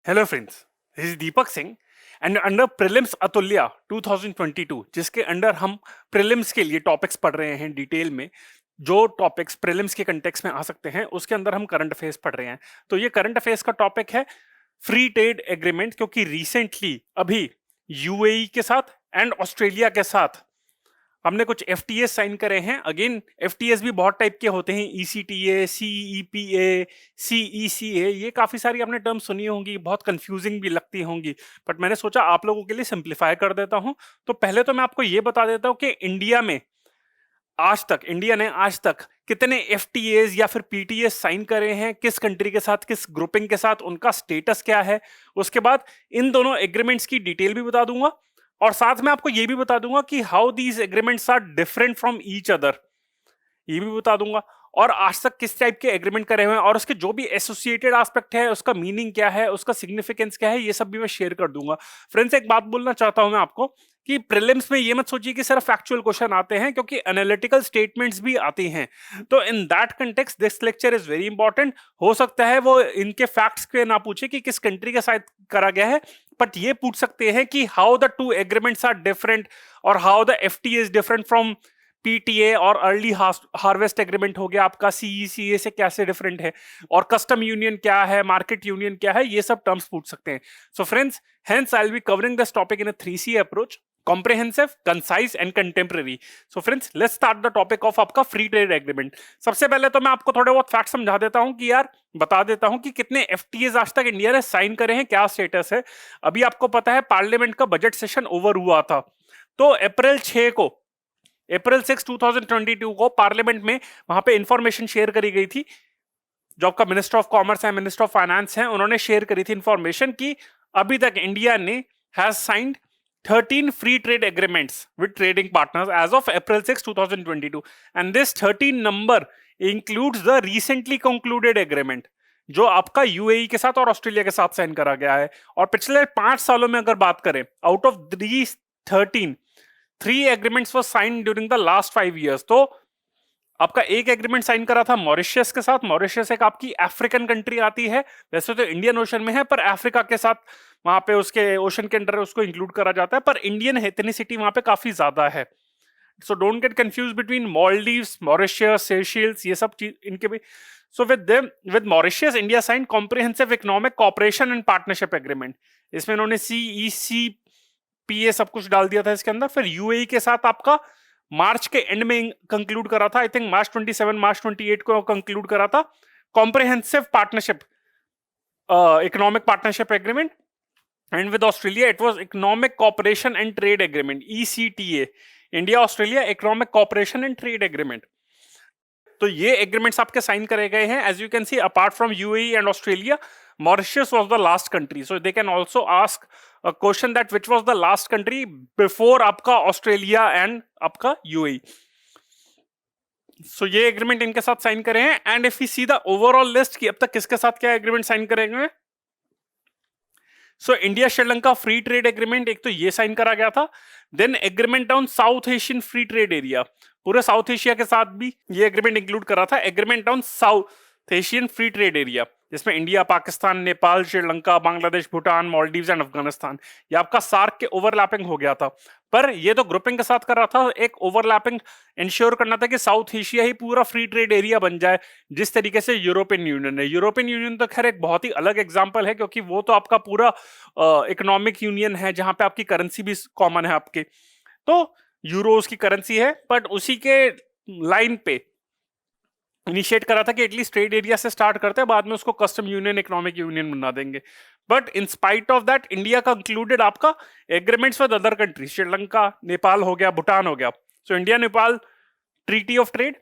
Hello friends, this is Deepak Singh and under prelims Atulya 2022 जिसके under हम prelims के लिए टॉपिक्स पढ़ रहे हैं डिटेल में। जो टॉपिक्स प्रीलिम्स के कंटेक्स्ट में आ सकते हैं उसके अंदर हम करंट अफेयर्स पढ़ रहे हैं। तो ये करंट अफेयर्स का टॉपिक है फ्री ट्रेड एग्रीमेंट, क्योंकि रिसेंटली अभी यूएई के साथ एंड ऑस्ट्रेलिया के साथ हमने कुछ एफटीएस साइन करे हैं। अगेन एफटीएस भी बहुत टाइप के होते हैं, ईसीटीए, सीईपीए, सीईसीए, ये काफी सारी आपने टर्म सुनी होंगी, बहुत कंफ्यूजिंग भी लगती होंगी, बट मैंने सोचा आप लोगों के लिए सिंप्लीफाई कर देता हूं। तो पहले तो मैं आपको ये बता देता हूं कि इंडिया ने आज तक कितने एफटीएस या फिर पीटीएस साइन करे हैं, किस कंट्री के साथ, किस ग्रुपिंग के साथ, उनका स्टेटस क्या है। उसके बाद इन दोनों एग्रीमेंट्स की डिटेल भी बता दूंगा और साथ में आपको यह भी बता दूंगा कि how these agreements are different from each other, ये भी बता दूंगा। और आज तक किस टाइप के एग्रीमेंट करे हुए हैं और उसके जो भी एसोसिएटेड एस्पेक्ट है, उसका मीनिंग क्या है, उसका सिग्निफिकेंस क्या है, ये सब भी मैं शेयर कर दूंगा। फ्रेंड्स, एक बात बोलना चाहता हूं मैं आपको कि प्रीलिम्स में ये मत सोचिए कि सिर्फ फैक्चुअल क्वेश्चन आते हैं, क्योंकि एनालिटिकल स्टेटमेंट्स भी आती हैं। तो in that context this lecture is very important. हो सकता है वो इनके फैक्ट्स के ना पूछे कि किस कंट्री के साथ करा गया है, बट ये पूछ सकते हैं कि how the two agreements are different और how the FT is different from PTA, और अर्ली हार्वेस्ट एग्रीमेंट हो गया आपका सीईसीए से कैसे डिफरेंट है, और कस्टम यूनियन क्या है, मार्केट यूनियन क्या है, ये सब टर्म्स पूछ सकते हैं। So friends, hence I will be covering this topic in a 3C approach: comprehensive, concise and contemporary. So friends, let's start the topic of आपका फ्री ट्रेड एग्रीमेंट। सबसे पहले तो मैं आपको थोड़े बहुत फैक्ट समझा देता हूं कि यार बता देता हूं कि कितने एफटीएस आज तक इंडिया ने साइन करे हैं, क्या स्टेटस है। अभी आपको पता है पार्लियामेंट का बजट सेशन ओवर हुआ था, तो अप्रैल 6 2022 को पार्लियामेंट में वहां पे इंफॉर्मेशन शेयर करी गई थी। जो आपका मिनिस्टर ऑफ कॉमर्स है, मिनिस्टर ऑफ फाइनेंस है, उन्होंने शेयर करी थी इंफॉर्मेशन कि अभी तक इंडिया ने has signed 13 free trade agreements with trading partners as of April 6, 2022, and this 13 number includes the recently concluded agreement जो आपका यूएई के साथ और ऑस्ट्रेलिया के साथ साइन करा गया है। और पिछले 5 सालों में अगर बात करें, out of these 13, 3 agreements were sign during the last 5 years। तो आपका एक एग्रीमेंट साइन करा था मॉरिशस के साथ। मॉरिशस एक आपकी अफ्रीकन कंट्री आती है, वैसे तो इंडियन ओशन में है, पर अफ्रीका के साथ वहां पे उसके ओशन के अंडर उसको इंक्लूड करा जाता है, पर इंडियन एथनिसिटी वहां पे काफी ज्यादा है। So don't get confuse between Maldives, Mauritius, Seychelles, ये सब चीज इनके भी। So with Mauritius India sign comprehensive economic cooperation and partnership agreement. इसमें इन्होंने CECPA सब कुछ डाल दिया था इसके अंदर। फिर यूएई के साथ आपका मार्च के एंड में कंक्लूड करा था, आई थिंक मार्च 27, मार्च 28 को कंक्लूड करा था comprehensive partnership economic partnership agreement. And with Australia it was economic cooperation and trade agreement, ECTA, India Australia economic cooperation and trade agreement. तो ये एग्रीमेंट्स आपके साइन करे गए हैं। As you can see, apart from UAE and Australia, Mauritius was the last country. So they can also ask a question that which was the last country before आपका Australia and आपका UAE. So ये agreement इनके साथ sign करे हैं। And if you see the overall list कि अब तक किसके साथ क्या एग्रीमेंट साइन करेंगे, so India Sri Lanka free trade agreement एक तो ये साइन करा गया था। Then agreement on South Asian free trade area, पूरे साउथ एशिया के साथ भी ये एग्रीमेंट इंक्लूड करा था। Agreement on South Asian free trade area, जिसमें इंडिया, पाकिस्तान, नेपाल, श्रीलंका, बांग्लादेश, भूटान, मालदीव्स एंड अफगानिस्तान, ये आपका सार्क के ओवरलैपिंग हो गया था। पर ये तो ग्रुपिंग के साथ कर रहा था, एक ओवरलैपिंग इंश्योर करना था कि साउथ एशिया ही पूरा फ्री ट्रेड एरिया बन जाए, जिस तरीके से यूरोपियन यूनियन है। यूरोपियन यूनियन तो खैर एक बहुत ही अलग एग्जाम्पल है, क्योंकि वो तो आपका पूरा इकोनॉमिक यूनियन है जहां पे आपकी करेंसी भी कॉमन है आपके, तो यूरो उसकी करेंसी है, बट उसी के लाइन पे इनिशिएट करा था कि एटलीस्ट ट्रेड एरिया से स्टार्ट करते हैं, बाद में उसको कस्टम यूनियन, इकोनॉमिक यूनियन बना देंगे। But in spite of that India concluded आपका agreements with other country, Sri Lanka, Nepal हो गया, भूटान हो गया। So India Nepal treaty of trade,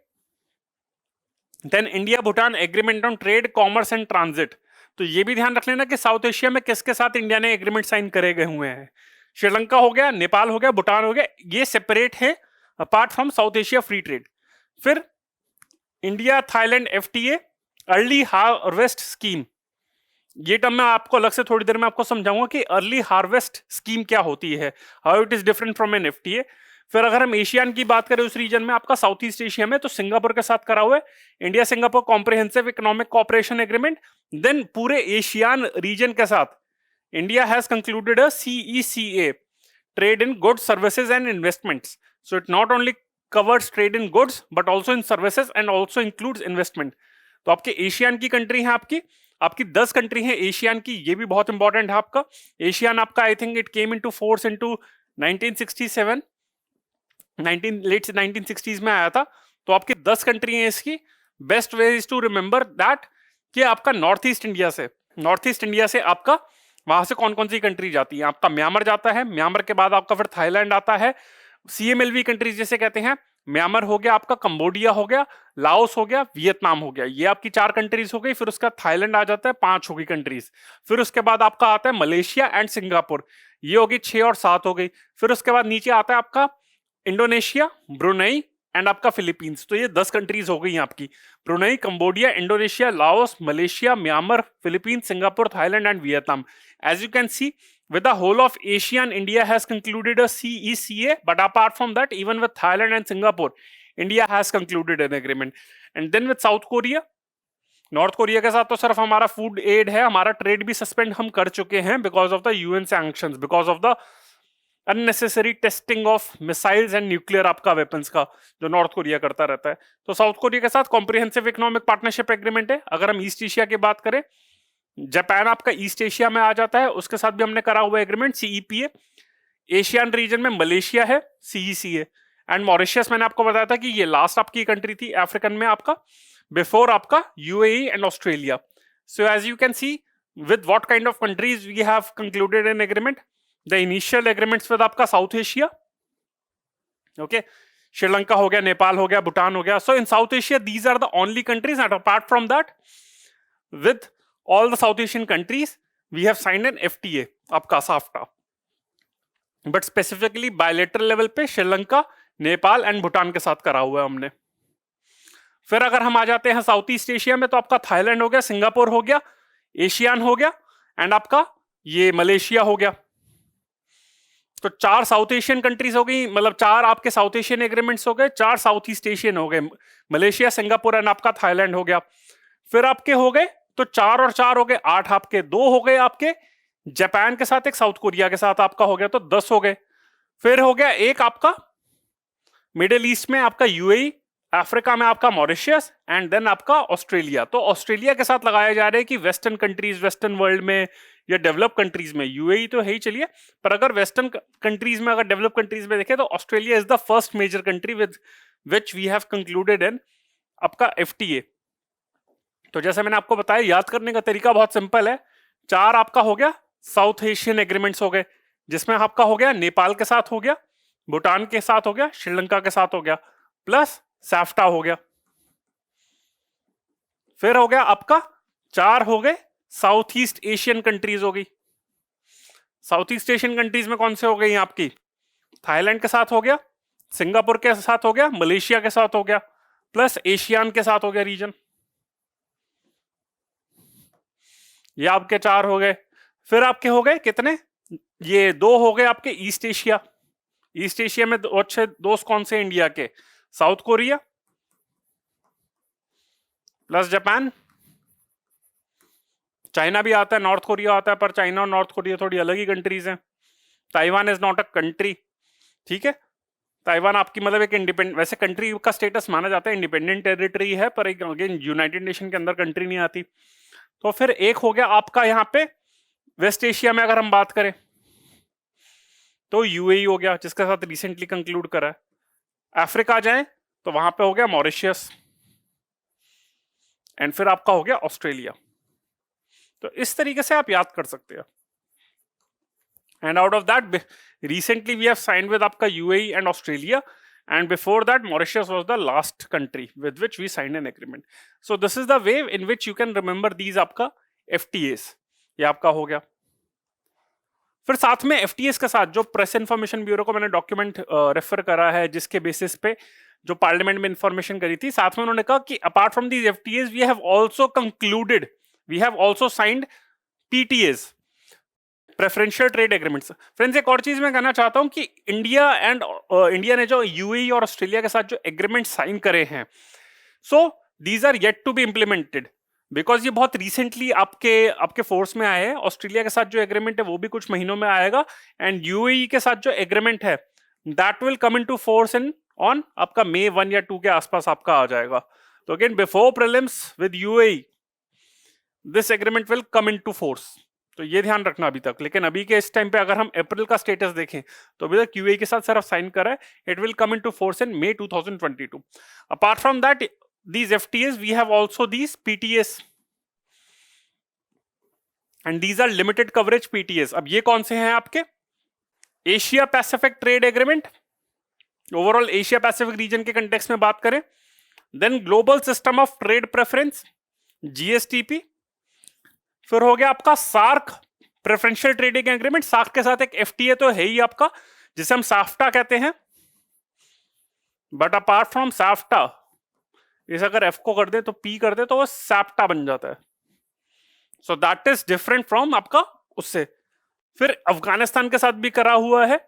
then India Bhutan agreement on trade, commerce and transit. तो ये भी ध्यान रख लेना कि साउथ एशिया में किसके साथ इंडिया ने एग्रीमेंट साइन करे गए हुए हैं। श्रीलंका हो गया, नेपाल हो गया, भूटान हो गया, ये सेपरेट है apart from South Asia free trade. फिर India Thailand FTA, early harvest scheme, ये टर्म मैं आपको अलग से थोड़ी देर में आपको समझाऊंगा कि अर्ली हार्वेस्ट स्कीम क्या होती है, how it is different from an FTA. फिर अगर हम एशियन की बात करें उस रीजन में, आपका साउथ ईस्ट एशिया में, तो सिंगापुर के साथ करा हुआ है India Singapore comprehensive economic cooperation agreement. Then पूरे एशियन रीजन के साथ India has concluded a CECA, trade in goods, services and investments. So it not only covers trade in goods but also in services and also includes investment. तो आपके Asian की country है, आपकी आपकी 10 country है Asian की, ये भी बहुत इंपॉर्टेंट है आपका। एशियन आपका I think it came into force into 1967, late 1960s में आया था। तो आपकी 10 कंट्री है इसकी। Best way is to remember that कि आपका नॉर्थ ईस्ट इंडिया से आपका वहां से कौन कौन सी कंट्री जाती है। आपका म्यांमार जाता है, म्यांमार के बाद आपका फिर थाईलैंड आता है, CMLV कंट्रीज जैसे कहते हैं। म्यांमार हो गया आपका, कंबोडिया हो गया, लाओस हो गया, वियतनाम हो गया, ये आपकी 4 कंट्रीज हो गई। फिर उसका थाईलैंड आ जाता है, 5 हो गई कंट्रीज। फिर उसके बाद आपका आता है मलेशिया एंड सिंगापुर, ये होगी 6 और 7 हो गई। फिर उसके बाद नीचे आता है आपका इंडोनेशिया, ब्रुनई एंड आपका फिलीपींस। तो ये 10 कंट्रीज हो गई आपकी, Brunei, Cambodia, Indonesia, Laos, Malaysia, Myanmar, Philippines, Singapore, Thailand and Vietnam. As you can see, with the whole of ASEAN, India has concluded a CECA, but apart from that, even with Thailand and Singapore, India has concluded an agreement. And then with South Korea, north Korea के साथ तो सिर्फ हमारा food add है, हमारा trade भी suspend हम कर चुके हैं because of the UN sanctions, because of the unnecessary testing of missiles and nuclear आपका वेपन्स का जो नॉर्थ कोरिया करता रहता है। तो साउथ कोरिया के साथ कॉम्प्रिहेंसिव इकोनॉमिक पार्टनरशिप एग्रीमेंट है। अगर हम ईस्ट एशिया की बात करें, जापान आपका ईस्ट एशिया में आ जाता है, उसके साथ भी हमने करा हुआ एग्रीमेंट CEPA। एशियन रीजन में मलेशिया है, CECA। एंड मॉरिशस मैंने आपको बताया था कि ये लास्ट आपकी कंट्री थी अफ्रीकन में आपका, बिफोर आपका UAE and Australia. So as you can see with what kind of countries we have concluded an agreement. The initial agreements with आपका साउथ एशिया, ओके, श्रीलंका हो गया, नेपाल हो गया, भूटान हो गया। So in South Asia these are the only countries and apart from that with all the South Asian countries we have signed an FTA आपका SAFTA, but specifically bilateral level पे Sri Lanka, Nepal and Bhutan के साथ करा हुआ है हमने। फिर अगर हम आ जाते हैं साउथ ईस्ट एशिया में, तो आपका थाईलैंड हो गया, सिंगापुर हो गया, एशियन हो गया एंड आपका ये मलेशिया हो गया। तो 4 साउथ एशियन कंट्रीज हो गई, मतलब 4 आपके साउथ एशियन एग्रीमेंट्स हो गए, 4 साउथ ईस्ट एशियन हो गए, मलेशिया, सिंगापुर एंड आपका थाईलैंड हो गया। फिर आपके हो गए तो 4 और 4 हो गए 8, आपके 2 हो गए आपके जापान के साथ, एक साउथ कोरिया के साथ आपका हो गया, तो 10 हो गए। फिर हो गया एक आपका मिडिल ईस्ट में आपका UAE, अफ्रीका में आपका मॉरिशस एंड देन आपका ऑस्ट्रेलिया। तो ऑस्ट्रेलिया के साथ लगाया जा रहा है कि वेस्टर्न कंट्रीज, वेस्टर्न वर्ल्ड में या डेवलप कंट्रीज में, UAE तो है ही चलिए, पर अगर वेस्टर्न कंट्रीज में, अगर डेवलप कंट्रीज में देखें तो Australia is the first major country with which we have concluded an आपका FTA। तो जैसे मैंने आपको बताया, याद करने का तरीका बहुत सिंपल है। 4 आपका हो गया साउथ एशियन एग्रीमेंट्स हो गए, जिसमें आपका हो गया नेपाल के साथ हो गया, भूटान के साथ हो गया, श्रीलंका के साथ हो गया, प्लस SAFTA हो गया। फिर हो गया आपका 4 हो गए साउथ ईस्ट एशियन कंट्रीज हो गई। साउथ ईस्ट एशियन कंट्रीज में कौन से हो गई आपकी? थाईलैंड के साथ हो गया, सिंगापुर के साथ हो गया, मलेशिया के साथ हो गया, प्लस एशियन के साथ हो गया रीजन। ये आपके 4 हो गए। फिर आपके हो गए कितने? ये 2 हो गए आपके ईस्ट एशिया। ईस्ट एशिया में अच्छे दोस्त कौन से इंडिया के? South Korea plus Japan, China भी आता है, नॉर्थ कोरिया आता है, पर चाइना और नॉर्थ कोरिया थोड़ी अलग ही कंट्रीज हैं। Taiwan is not a country, ठीक है। ताइवान आपकी मतलब एक इंडिपेंडेंट, वैसे कंट्री का स्टेटस माना जाता है, इंडिपेंडेंट टेरिटरी है, पर एक अगेन यूनाइटेड नेशन के अंदर कंट्री नहीं आती। तो फिर एक हो गया आपका यहाँ पे वेस्ट एशिया में अगर हम बात करें तो UAE हो गया, जिसके साथ रिसेंटली कंक्लूड करा है। अफ्रीका जाए तो वहां पे हो गया मॉरिशियस एंड फिर आपका हो गया ऑस्ट्रेलिया। तो इस तरीके से आप याद कर सकते हैं। And out of that recently we have signed with आपका UAE and Australia, and before that Mauritius was the last country with which we signed an agreement. So this is the way in which you can remember these आपका FTAs, ये आपका हो गया। फिर साथ में FTAs के साथ जो प्रेस इंफॉर्मेशन ब्यूरो को मैंने डॉक्यूमेंट रेफर करा है, जिसके बेसिस पे जो पार्लियामेंट में इंफॉर्मेशन करी थी, साथ में उन्होंने कहा कि apart from these FTAs we have also concluded, we have also signed PTAs, preferential trade agreements. Friends एक और चीज मैं कहना चाहता हूं कि इंडिया ने जो UAE और ऑस्ट्रेलिया के साथ जो एग्रीमेंट साइन करे हैं, so these are yet to be implemented. Because ये बहुत रिसेंटली आपके आपके फोर्स में आए हैं। ऑस्ट्रेलिया के साथ जो एग्रीमेंट है वो भी कुछ महीनों में आएगा, एंड यूएई के साथ जो एग्रीमेंट है that will come into force in on आपका May 1 या 2 के आसपास आपका आ जाएगा। तो again before prelims with UAE this agreement will come into force, तो ये ध्यान रखना अभी तक। लेकिन अभी के इस टाइम पे अगर हम अप्रैल का स्टेटस देखें तो अभी तक यूएई के साथ सिर्फ साइन करा है। It will come into force in May 2022। Apart from that these FTAs we have also these PTAs and these are limited coverage PTAs। अब ये कौन से हैं आपके? Asia Pacific trade agreement, overall Asia Pacific region के context में बात करें, then global system of trade preference GSTP, फिर हो गया आपका SAARC preferential trading agreement. SAARC के साथ एक FTA तो है ही आपका जिसे हम साफ्टा कहते हैं, बट अपार्ट फ्रॉम साफ्टा इस अगर F को कर दे तो P कर दे तो वो सैप्टा बन जाता है। So that is different from आपका उससे। फिर अफगानिस्तान के साथ भी करा हुआ है।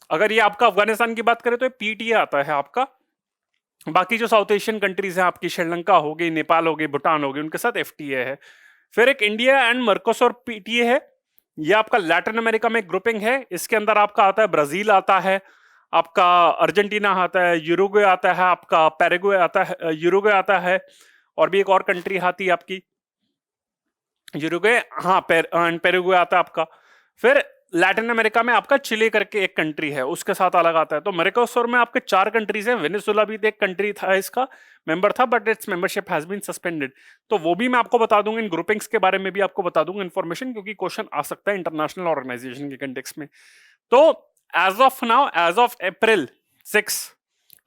अगर ये आपका अफगानिस्तान की बात करें तो PTA आता है आपका। बाकी जो साउथ एशियन कंट्रीज हैं आपकी, श्रीलंका हो गई, नेपाल हो गई, भूटान हो गई, उनके साथ FTA है। फिर एक इंडिया एंड मर्कोसुर PTA है। ये आपका लैटिन अमेरिका में ग्रुपिंग है। इसके अंदर आपका आता है ब्राजील आता है, आपका अर्जेंटीना आता है, यूरुग्वे आता है, आपका पैराग्वे आता है, यूरुग्वे आता है, और भी एक और कंट्री आती है आपकी यूरुग्वे, हाँ पैराग्वे आता है आपका। फिर लैटिन अमेरिका में आपका चिले करके एक कंट्री है, उसके साथ अलग आता है। तो मेरिकोसुर में आपके 4 कंट्रीज हैं। वेनेजुएला भी एक कंट्री था, इसका मेंबर था, but its membership has been suspended. तो वो भी मैं आपको बता दूंगा, इन ग्रुपिंग्स के बारे में भी आपको बता दूंगा इन्फॉर्मेशन, क्योंकि क्वेश्चन आ सकता है इंटरनेशनल ऑर्गेनाइजेशन के कंटेक्स्ट में। तो as of now, as of April 6,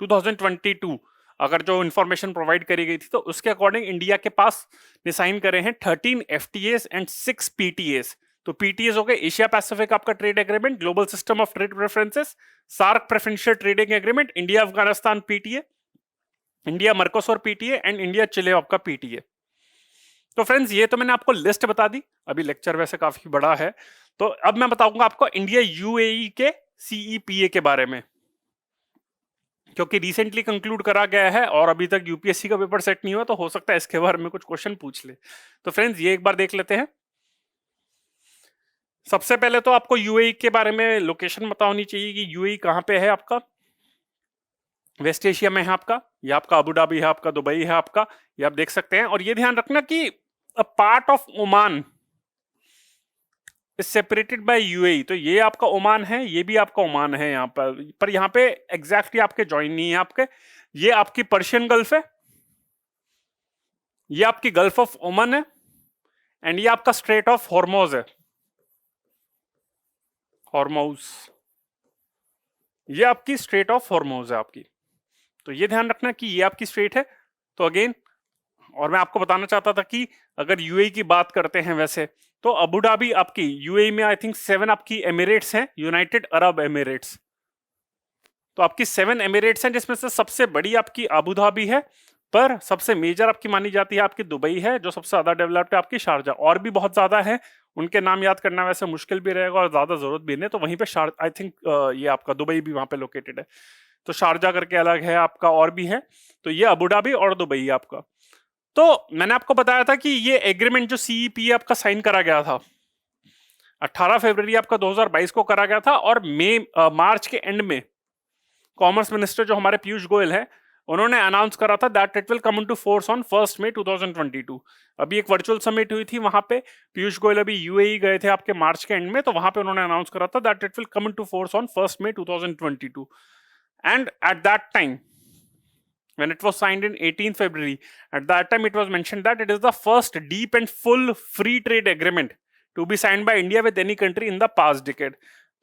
2022 अगर जो इंफॉर्मेशन प्रोवाइड करी गई थी तो उसके अकॉर्डिंग इंडिया के पास ने साइन करे हैं 13 FTAs एंड 6 PTAs। तो PTAs हो गए एशिया पैसिफिक आपका trade agreement, global system of trade preferences, SAARC preferential trading agreement, India Afghanistan PTA, India Mercosur PTA and India Chile आपका PTA। तो फ्रेंड्स ये तो मैंने आपको लिस्ट बता दी। अभी लेक्चर वैसे काफी बड़ा है, तो अब मैं बताऊंगा आपको इंडिया UAE के CEPA के बारे में, क्योंकि रिसेंटली कंक्लूड करा गया है और अभी तक यूपीएससी का पेपर सेट नहीं हुआ, तो हो सकता है इसके बारे में कुछ क्वेश्चन पूछ ले। तो फ्रेंड्स ये एक बार देख लेते हैं। सबसे पहले तो आपको यूएई के बारे में लोकेशन पता होनी चाहिए कि यूएई कहाँ पे है आपका। वेस्ट एशिया में है आपका, ये आपका अबू धाबी है, आपका दुबई है आपका, ये आप देख सकते हैं। और ये ध्यान रखना कि a part of Oman is separated by UAE. तो ये आपका ओमान है, ये भी आपका ओमान है यहाँ पर यहाँ पे एग्जैक्टली आपके ज्वाइन नहीं है आपके। ये आपकी पर्शियन गल्फ है, ये आपकी गल्फ ऑफ ओमान है, एंड ये आपका स्ट्रेट ऑफ हॉर्मोज है, हॉर्मोज, ये आपकी स्ट्रेट ऑफ हॉर्मोज है आपकी। तो ये ध्यान रखना कि ये आपकी स्ट्रेट है। तो अगेन, और मैं आपको बताना चाहता था कि अगर यूएई की बात करते हैं वैसे तो अबू धाबी आपकी यूएई में आई थिंक 7 आपकी एमिरेट्स हैं, यूनाइटेड अरब एमिरेट्स। तो आपकी 7 एमिरेट्स हैं, जिसमें से सबसे बड़ी आपकी अबू धाबी है, पर सबसे मेजर आपकी मानी जाती है आपकी दुबई है, जो सबसे ज्यादा डेवलप्ड है आपकी शारजा। और भी बहुत ज्यादा है, उनके नाम याद करना वैसे मुश्किल भी रहेगा और ज्यादा जरूरत भी नहीं। तो वहीं पे आई थिंक ये आपका दुबई भी वहां पे लोकेटेड है। तो शारजा करके अलग है आपका, और भी है। तो ये अबू धाबी और दुबई है आपका। तो मैंने आपको बताया था कि ये एग्रीमेंट जो CEPA आपका साइन करा गया था 18 फरवरी आपका 2022 को करा गया था, और मार्च के एंड में कॉमर्स मिनिस्टर जो हमारे पीयूष गोयल है, उन्होंने अनाउंस करा था that it will come into force on 1 May 2022। अभी एक वर्चुअल समिट हुई थी, वहां पे पीयूष गोयल अभी यूएई गए थे आपके मार्च के एंड में, तो वहां पे उन्होंने अनाउंस करा था that it will come into force on 1 May 2022। And at that time when it was signed in 18th February, at that time it was mentioned that it is the first deep and full free trade agreement to be signed by India with any country in the past decade।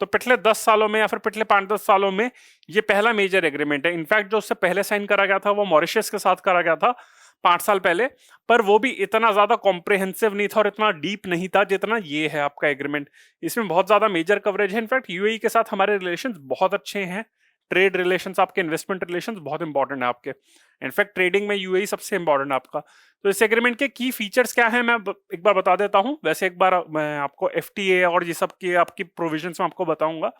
तो पिछले 10 सालों में या फिर पिछले 5-10 सालों में ये पहला मेजर एग्रीमेंट है। इनफैक्ट जो उससे पहले साइन करा गया था वो मॉरिशस के साथ करा गया था 5 साल पहले, पर वो भी इतना ज्यादा कॉम्प्रिहेंसिव नहीं था और इतना डीप नहीं था जितना ये है आपका एग्रीमेंट। इसमें बहुत ज्यादा मेजर कवरेज है। इनफैक्ट यूएई के साथ हमारे रिलेशंस बहुत अच्छे हैं, ट्रेड रिलेशंस, आपके इन्वेस्टमेंट रिलेशंस बहुत इंपॉर्टेंट है आपके। इनफैक्ट ट्रेडिंग में यूएई सबसे इंपॉर्टेंट है आपका। तो इस एग्रीमेंट के की फीचर्स क्या है मैं एक बार बता देता हूं। वैसे एक बार मैं आपको FTA और ये सब की आपकी प्रोविजंस में आपको बताऊंगा।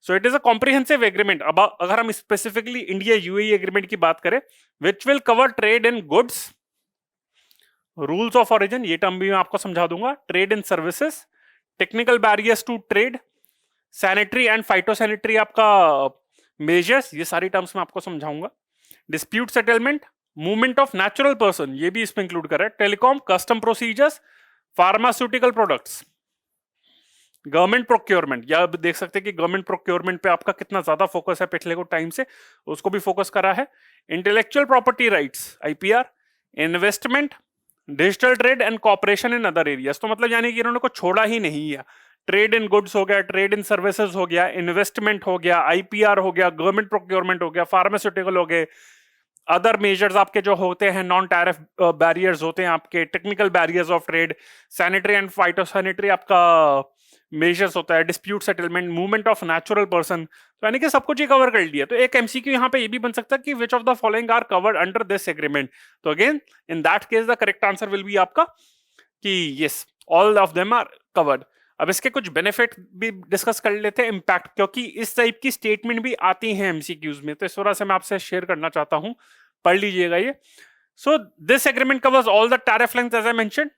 So it is a comprehensive agreement. अब अगर हम स्पेसिफिकली इंडिया यूएई एग्रीमेंट की बात करें, which will cover trade in goods, rules of origin, ये टर्म भी मैं आपको समझा दूंगा। Trade in services, technical barriers to trade, sanitary and phytosanitary आपका मेजर्स, ये सारी टर्म्स मैं आपको समझाऊंगा। Dispute settlement, movement of natural person, ये भी इसमें इंक्लूड कर रहा है। Telecom, custom procedures, pharmaceutical products, government procurement, या आप देख सकते हैं कि गवर्नमेंट प्रोक्योरमेंट पे आपका कितना ज्यादा फोकस है पिछले कुछ टाइम से, उसको भी फोकस करा है। Intellectual property rights, IPR, investment, digital trade and cooperation in other areas. तो मतलब यानी कि इन्होंने कुछ छोड़ा ही नहीं है। ट्रेड इन गुड्स हो गया, ट्रेड इन सर्विसेज हो गया, इन्वेस्टमेंट हो गया, आईपीआर हो गया, गवर्नमेंट प्रोक्योरमेंट हो गया, फार्मास्यूटिकल हो गए, अदर मेजर्स आपके जो होते हैं, नॉन टैरिफ बैरियर्स होते हैं आपके, technical barriers of trade, sanitary and phytosanitary आपका मेजर्स होता है, dispute settlement, movement of natural person. तो यानी कि सब कुछ ही कवर कर लिया। तो एक एमसीक्यू यहाँ पे ये भी बन सकता है कि which of the following are covered under this agreement. तो again in that case the correct answer will be आपका कि yes, all of them are covered. अब इसके कुछ बेनिफिट भी डिस्कस कर लेते हैं, इम्पैक्ट, क्योंकि इस टाइप की स्टेटमेंट भी आती हैं एमसीक्यूज में, तो इस वजह से मैं आपसे शेयर करना चाहता हूं, पढ़ लीजिएगा ये। So this agreement covers all the tariff lines as I mentioned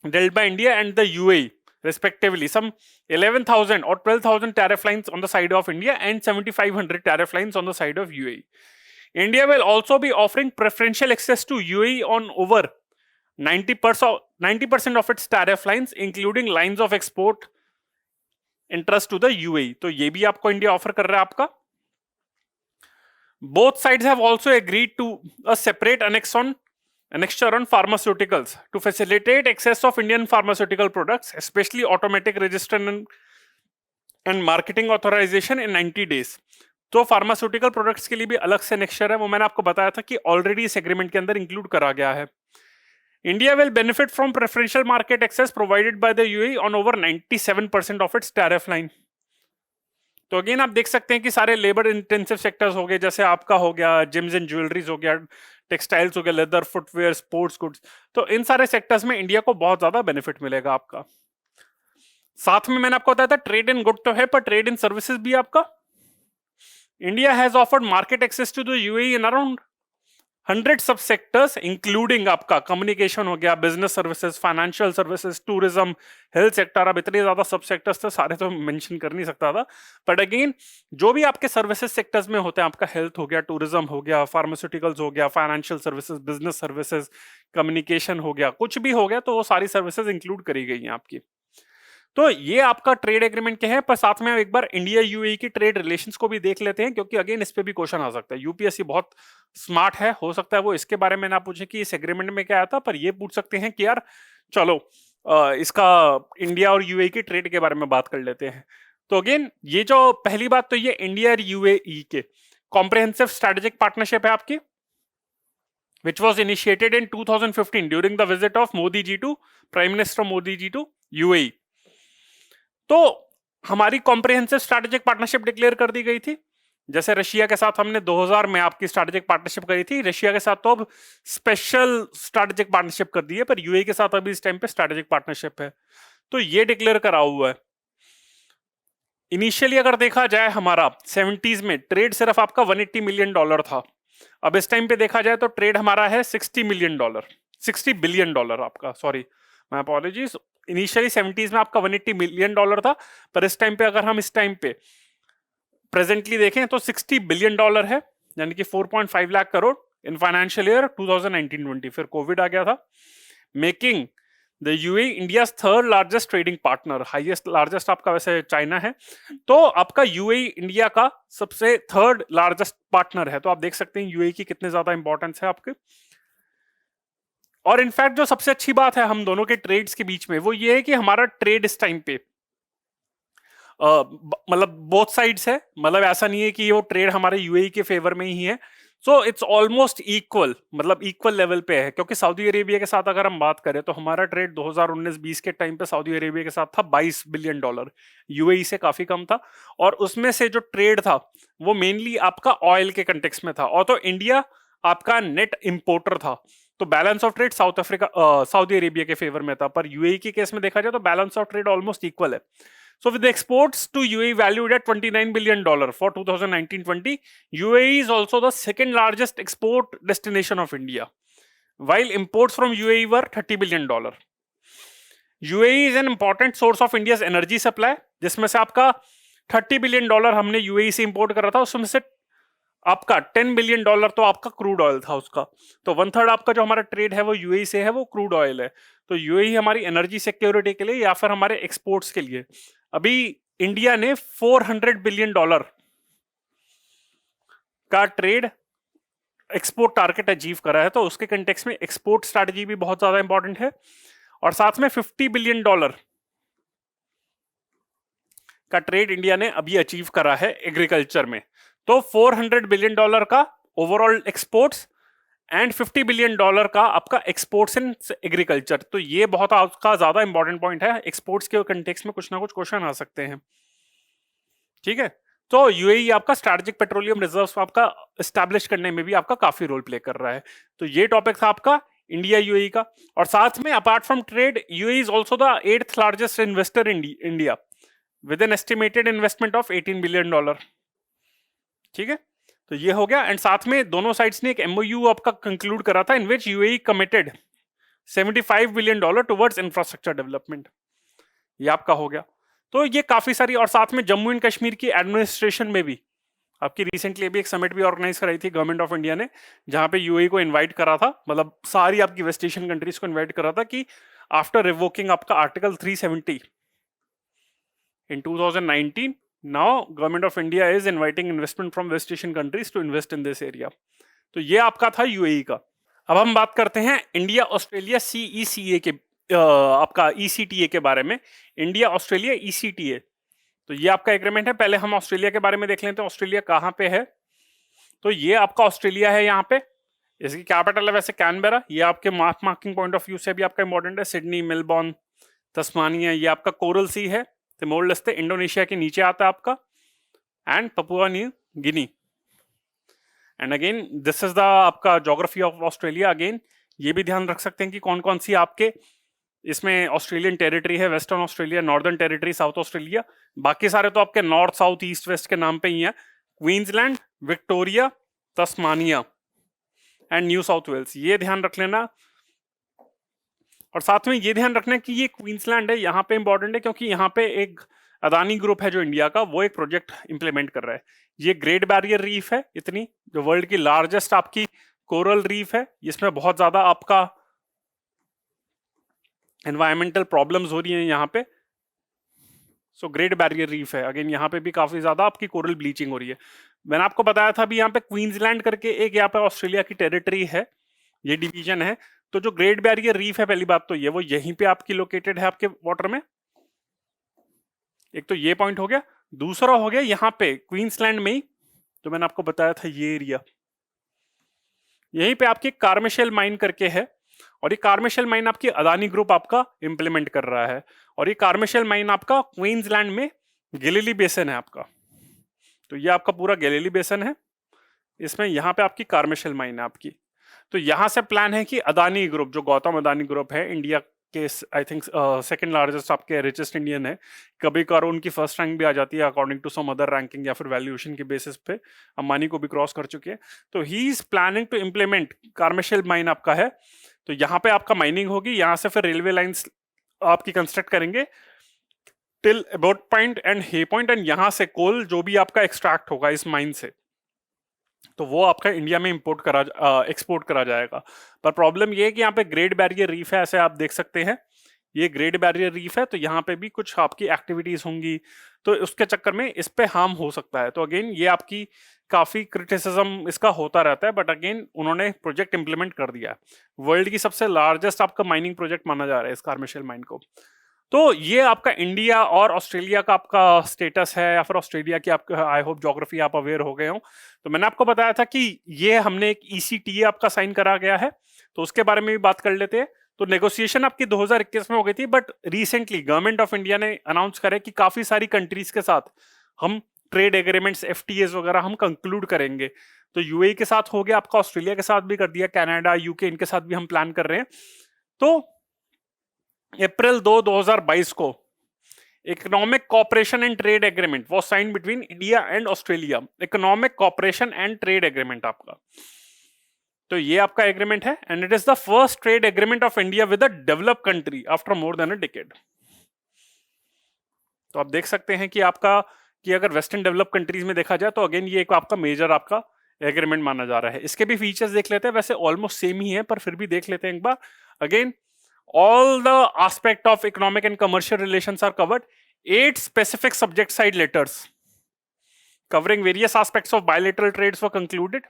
dealt by India and the UAE respectively. Some 11,000 or 12,000 tariff lines on the side of India and 7,500 tariff lines on the side of UAE. India will also be offering preferential access to UAE on over 90% of its tariff lines, including lines of export interest to the UAE. तो ये भी आपको India offer कर रहा है आपका। Both sides have also agreed to a separate annexure on pharmaceuticals to facilitate access of Indian pharmaceutical products, especially automatic registration and marketing authorization in 90 days. तो pharmaceutical products के लिए भी अलग से नेक्स्चर है, वो मैंने आपको बताया था कि ऑलरेडी इस एग्रीमेंट के अंदर इंक्लूड करा गया है। India will benefit from preferential market access provided by the UAE on over 97% of its tariff line. तो अगेन आप देख सकते हैं कि सारे लेबर इंटेंसिव सेक्टर्स हो गए, जैसे आपका हो गया जिम्स एंड ज्वेलरीज हो गया, टेक्सटाइल्स हो गया, लेदर, फुटवेयर, स्पोर्ट्स गुड्स, तो इन सारे सेक्टर्स में इंडिया को बहुत ज्यादा बेनिफिट मिलेगा आपका। साथ में मैंने आपको बताया था ट्रेड इन गुड तो है, पर ट्रेड इन सर्विसेज भी आपका। India has offered market access to the UAE in around 100 sub sectors, including आपका कम्युनिकेशन हो गया, business services, financial services, tourism, health sector. अब इतने ज्यादा सब सेक्टर्स थे, सारे तो मेंशन कर नहीं सकता था, बट अगेन जो भी आपके सर्विसेज सेक्टर्स में होते हैं, आपका हेल्थ हो गया, टूरिज्म हो गया, फार्मास्यूटिकल्स हो गया, financial services, business services, communication हो गया, कुछ भी हो गया, तो वो सारी सर्विसेज इंक्लूड करी गई हैं आपकी। तो ये आपका ट्रेड एग्रीमेंट के हैं, पर साथ में एक बार इंडिया यूएई की ट्रेड रिलेशंस को भी देख लेते हैं, क्योंकि अगेन इस पे भी क्वेश्चन आ सकता है। यूपीएससी बहुत स्मार्ट है, हो सकता है वो इसके बारे में ना पूछे कि इस एग्रीमेंट में क्या आया था, पर ये पूछ सकते हैं कि यार चलो इसका इंडिया और यूएई की ट्रेड के बारे में बात कर लेते हैं। तो अगेन ये जो पहली बात, तो ये इंडिया और यूएई के कॉम्प्रिहेंसिव स्ट्रेटेजिक पार्टनरशिप है आपकी, which was initiated in 2015 during the visit of Modi ji to Prime Minister Modi ji to UAE. तो हमारी कॉम्प्रिहेंसिव स्ट्रैटेजिक पार्टनरशिप डिक्लेयर कर दी गई थी। जैसे रशिया के साथ हमने 2000 में आपकी स्ट्रैटेजिक पार्टनरशिप करी थी, रशिया के साथ तो अब स्पेशल स्ट्रैटेजिक पार्टनरशिप कर दी है, पर यूएई के साथ अभी इस टाइम पे स्ट्रैटेजिक पार्टनरशिप है। तो ये डिक्लेयर करा हुआ है। इनिशियली अगर देखा जाए हमारा 70s में ट्रेड सिर्फ आपका $180 मिलियन था, अब इस टाइम पे देखा जाए तो ट्रेड हमारा है $60 बिलियन आपका, sorry my apologies. Initially 70s में आपका $180 मिलियन था, पर इस टाइम पे अगर हम इस टाइम पे प्रेजेंटली देखें तो $60 बिलियन है, यानी कि 4.5 lakh crore in financial year 2019-20। फिर कोविड आ गया था, making the UAE India third largest trading partner. Highest largest आपका वैसे चाइना है, तो आपका यूएई इंडिया का सबसे थर्ड लार्जेस्ट पार्टनर है। तो आप देख सकते हैं यूएई की कितने ज्यादा इंपॉर्टेंस है आपके। और इनफैक्ट जो सबसे अच्छी बात है हम दोनों के ट्रेड्स के बीच में, वो ये है कि हमारा ट्रेड इस टाइम पे मतलब बोथ साइड्स है, मतलब ऐसा नहीं है कि वो ट्रेड हमारे यूएई के फेवर में ही है। सो इट्स ऑलमोस्ट इक्वल, मतलब इक्वल लेवल पे है, क्योंकि सऊदी अरेबिया के साथ अगर हम बात करें तो हमारा ट्रेड 2019-20 के टाइम पे सऊदी अरेबिया के साथ था $22 बिलियन, यूएई से काफी कम था, और उसमें से जो ट्रेड था वो मेनली आपका ऑयल के कंटेक्स्ट में था, और तो इंडिया आपका नेट इंपोर्टर था, तो balance of trade Saudi Arabia के फेवर में था। पर यूएई के केस में देखा जाए तो balance of trade almost equal है। So with the exports to UAE valued at $29 billion for 2019-20, UAE is also the second largest export destination of India while imports from UAE were $30 billion. UAE is an important source of India's energy supply, जिसमें से आपका $30 billion हमने UAE से import करा था, उसमें से आपका $10 बिलियन तो आपका क्रूड ऑयल था उसका। तो 1/3 आपका जो हमारा ट्रेड है वो UAE से है, वो क्रूड ऑयल है। तो UAE हमारी एनर्जी सिक्योरिटी के लिए या फिर हमारे एक्सपोर्ट्स के लिए। अभी इंडिया ने $400 बिलियन का ट्रेड एक्सपोर्ट टारगेट अचीव करा है, तो उसके कंटेक्स्ट में एक्सपोर्ट स्ट्रैटेजी भी बहुत ज्यादा इंपॉर्टेंट है। और साथ में $50 बिलियन का ट्रेड इंडिया ने अभी अचीव करा है एग्रीकल्चर में। तो $400 बिलियन का ओवरऑल एक्सपोर्ट्स एंड $50 बिलियन का आपका एक्सपोर्ट्स इन एग्रीकल्चर। तो ये बहुत आपका ज्यादा इंपॉर्टेंट पॉइंट है, एक्सपोर्ट्स के कंटेक्स्ट में कुछ ना कुछ क्वेश्चन आ सकते हैं। ठीक है, तो यूएई आपका स्ट्रैटेजिक पेट्रोलियम रिजर्व्स आपका एस्टैब्लिश करने में भी आपका काफी रोल प्ले कर रहा है। तो ये टॉपिक था आपका इंडिया यूएई का। और साथ में apart from trade, UAE is also the 8th largest investor in India with an estimated investment of $18 billion. ठीक है, तो ये हो गया। एंड साथ में दोनों साइड्स ने एक एमओयू आपका कंक्लूड करा था in which UAE committed $75 billion towards infrastructure development. ये आपका हो गया। तो ये काफी सारी, और साथ में जम्मू एंड कश्मीर की एडमिनिस्ट्रेशन में भी आपकी रिसेंटली अभी एक समिट भी ऑर्गेनाइज कराई थी गवर्नमेंट ऑफ इंडिया ने, जहां पे यूएई को इनवाइट करा था, मतलब सारी आपकी वेस्ट एशियन कंट्रीज को इनवाइट करा था कि आफ्टर रिवोकिंग आपका article 370 in 2019, now government of India is inviting investment from West Asian countries to invest in this area. तो ये आपका था यूएई का। अब हम बात करते हैं इंडिया ऑस्ट्रेलिया सीईसीए के आपका ईसीटीए के बारे में। इंडिया ऑस्ट्रेलिया ईसीटीए, तो ये आपका एग्रीमेंट है। पहले हम ऑस्ट्रेलिया के बारे में देख लेते हैं, ऑस्ट्रेलिया कहाँ पे है। तो ये आपका ऑस्ट्रेलिया है, यहाँ पे इसकी कैपिटल है वैसे कैनबेरा। ये आपके map marking point of view से भी आपका इंपॉर्टेंट है। सिडनी, मेलबॉर्न, तस्मानिया, ये आपका कोरल सी है, तिमोर लेस्ते इंडोनेशिया के नीचे आता है आपका, and Papua New Guinea. And again this is the आपका ज्योग्राफी ऑफ ऑस्ट्रेलिया। अगेन ये भी ध्यान रख सकते हैं कि कौन कौन सी आपके इसमें ऑस्ट्रेलियन टेरिटरी है, western Australia, northern territory, south Australia. बाकी सारे तो आपके नॉर्थ, साउथ, ईस्ट, वेस्ट के नाम पे ही है। Queensland, Victoria, Tasmania and New South Wales, ये ध्यान रख लेना। और साथ में ये ध्यान रखना कि ये क्वींसलैंड है, यहाँ पे इंपॉर्टेंट है क्योंकि यहाँ पे एक अदानी ग्रुप है जो इंडिया का, वो एक प्रोजेक्ट इंप्लीमेंट कर रहा है। ये ग्रेट बैरियर रीफ है, इतनी जो वर्ल्ड की लार्जेस्ट आपकी कोरल रीफ है, इसमें बहुत ज्यादा आपका एनवायरमेंटल प्रॉब्लम्स हो रही हैं यहाँ पे। सो ग्रेट बैरियर रीफ है, अगेन यहाँ पे भी काफी ज्यादा आपकी कोरल ब्लीचिंग हो रही है। मैंने आपको बताया था भी यहाँ पे क्वींसलैंड करके एक यहाँ पे ऑस्ट्रेलिया की टेरिटरी है, ये डिवीजन है। तो जो ग्रेट बैरियर रीफ है, पहली बात तो ये वो यहीं पे आपकी लोकेटेड है आपके वाटर में। एक तो ये पॉइंट हो गया। दूसरा हो गया यहाँ पे क्वींसलैंड में ही, तो मैंने आपको बताया था ये एरिया, यहीं पे आपकी कार्मिशेल माइन करके है, और ये कार्मिशेल माइन आपकी अदानी ग्रुप आपका इंप्लीमेंट कर रहा है। और ये कार्मिशेल माइन आपका क्वींसलैंड में गैलिली बेसन है आपका। तो ये आपका पूरा गैलिली बेसन है, इसमें यहाँ पे आपकी कार्मिशेल माइन है आपकी। तो यहां से प्लान है कि अदानी ग्रुप, जो गौतम अदानी ग्रुप है, इंडिया के आई थिंक सेकंड लार्जेस्ट आपके रिचेस्ट इंडियन है, कभी कभार उनकी फर्स्ट रैंक भी आ जाती है according to some other ranking या फिर वैल्यूएशन के बेसिस पे, अंबानी को भी क्रॉस कर चुके हैं। तो he is planning to implement Carmichael mine आपका है। तो यहाँ पे आपका माइनिंग होगी, यहाँ से फिर रेलवे लाइंस आपकी कंस्ट्रक्ट करेंगे till Abbot Point and Hay Point, and यहाँ से कोल जो भी आपका एक्सट्रैक्ट होगा इस माइन से, तो वो आपका इंडिया में इंपोर्ट करा एक्सपोर्ट करा जाएगा। पर प्रॉब्लम ये है कि यहाँ पे ग्रेट बैरियर रीफ है, ऐसे आप देख सकते हैं, ये ग्रेट बैरियर रीफ है। तो यहाँ पे भी कुछ आपकी एक्टिविटीज होंगी, तो उसके चक्कर में इस पे हार्म हो सकता है। तो अगेन ये आपकी काफी क्रिटिसिज्म इसका होता रहता है, बट अगेन उन्होंने प्रोजेक्ट इंप्लीमेंट कर दिया। वर्ल्ड की सबसे लार्जेस्ट आपका माइनिंग प्रोजेक्ट माना जा रहा है इस कार्मिशेल माइन को। तो ये आपका इंडिया और ऑस्ट्रेलिया का आपका स्टेटस है, या फिर ऑस्ट्रेलिया की आपका, आई होप ज्योग्राफी आप अवेयर हो गए हो। तो मैंने आपको बताया था कि ये हमने एक ईसीटीए आपका साइन करा गया है, तो उसके बारे में भी बात कर लेते हैं। तो नेगोशिएशन आपकी 2021 में हो गई थी, but recently government of India ने अनाउंस करे कि काफी सारी कंट्रीज के साथ हम ट्रेड एग्रीमेंट्स, एफटीएस वगैरह हम कंक्लूड करेंगे। तो यूएई के साथ हो गया आपका, ऑस्ट्रेलिया के साथ भी कर दिया, कनाडा, यूके, इनके साथ भी हम प्लान कर रहे हैं। तो अप्रैल 2, 2022 को economic cooperation and trade agreement was signed between India and Australia. Economic cooperation and trade agreement आपका, तो ये आपका एग्रीमेंट है and it is the first trade agreement of India with a developed country after more than a decade. तो आप देख सकते हैं कि आपका कि अगर वेस्टर्न डेवलप कंट्रीज में देखा जाए तो अगेन ये एक आपका मेजर आपका एग्रीमेंट माना जा रहा है। इसके भी फीचर्स देख लेते हैं, वैसे ऑलमोस्ट सेम ही है पर फिर भी देख लेते हैं एक बार। Again all the aspect of economic and commercial relations are covered. 8 specific subject side letters covering various aspects of bilateral trades were concluded.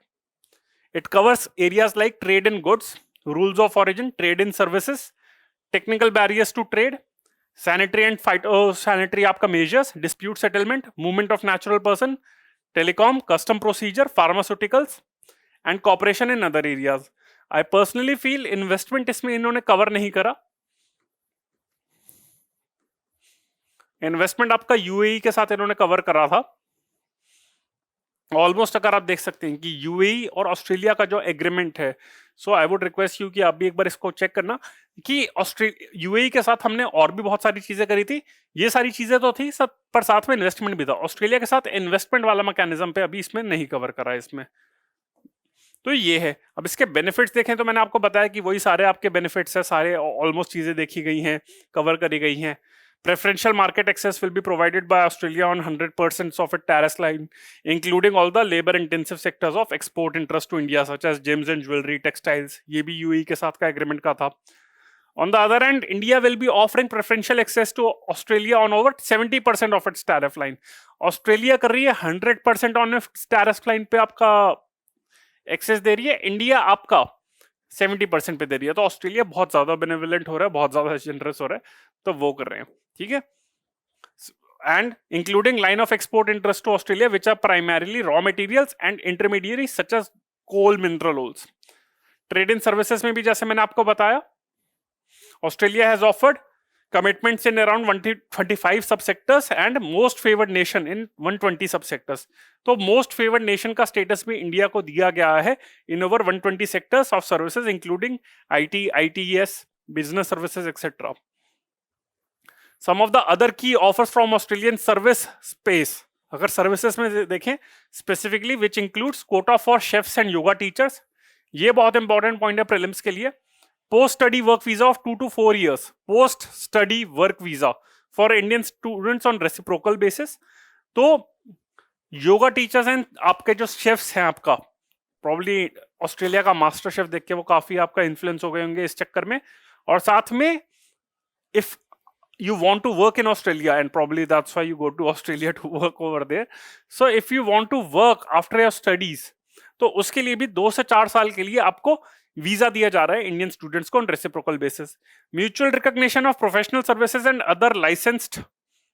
It covers areas like trade in goods, rules of origin, trade in services, technical barriers to trade, sanitary and phytosanitary आपका measures, dispute settlement, movement of natural person, telecom, custom procedure, pharmaceuticals and cooperation in other areas. I personally feel investment इसमें इन्होंने cover नहीं करा। Investment आपका UAE के साथ इन्होंने cover करा था ऑलमोस्ट। अगर आप देख सकते हैं कि यूएई और ऑस्ट्रेलिया का जो एग्रीमेंट है, सो आई वुड रिक्वेस्ट यू कि आप भी एक बार इसको चेक करना कि यूएई के साथ हमने और भी बहुत सारी चीजें करी थी। ये सारी चीजें तो थी सब, पर साथ में इन्वेस्टमेंट भी था। ऑस्ट्रेलिया के साथ इन्वेस्टमेंट वाला मैकेनिज्म पे अभी इसमें नहीं कवर करा है इसमें। तो ये है। अब इसके बेनिफिट्स देखें तो मैंने आपको बताया कि वही सारे आपके बेनिफिट्स है, सारे ऑलमोस्ट चीजें देखी गई हैं, कवर करी गई हैं। Preferential market access will be provided by Australia on 100% of its tariff line, including all the labor-intensive sectors of export interest to India, such as gems and jewelry, textiles. ये भी UAE के साथ का agreement का था। On the other hand, India will be offering preferential access to Australia on over 70% of its tariff line. Australia कर रही है 100% on its tariff line पे आपका एक्सेस दे रही है, इंडिया आपका 70% पे दे रही है। तो ऑस्ट्रेलिया बहुत ज्यादा बेनेवोलेंट हो रहा है, बहुत ज्यादा जनरस हो रहा है, तो वो कर रहे हैं, ठीक है। And including line of export interest to Australia which are primarily raw materials and intermediate such as coal, mineral ores. Trade in services में भी जैसे मैंने आपको बताया, Australia has offered commitments in around 125 subsectors and most favored nation in 120 subsectors. तो most favored nation का status भी India को दिया गया है in over 120 sectors of services including IT, ITES, business services, etc. Some of the other key offers from Australian service space. अगर services में देखें specifically which includes quota for chefs and yoga teachers. ये बहुत important point है prelims के लिए। Post study work visa of 2 to 4 years. Post study work visa for Indian students on reciprocal basis. तो yoga teachers and आपके जो chefs हैं, आपका प्रॉब्ली ऑस्ट्रेलिया का मास्टर शेफ देख के वो काफी आपका इन्फ्लुएंस हो गए होंगे इस चक्कर में। और साथ में if you want to work in Australia, and probably that's why you go to Australia to work over there. So if you want to work after your studies, तो उसके लिए भी 2 से 4 साल के लिए आपको वीजा दिया जा रहा है इंडियन स्टूडेंट्स को on reciprocal basis. Mutual recognition of professional services and other licensed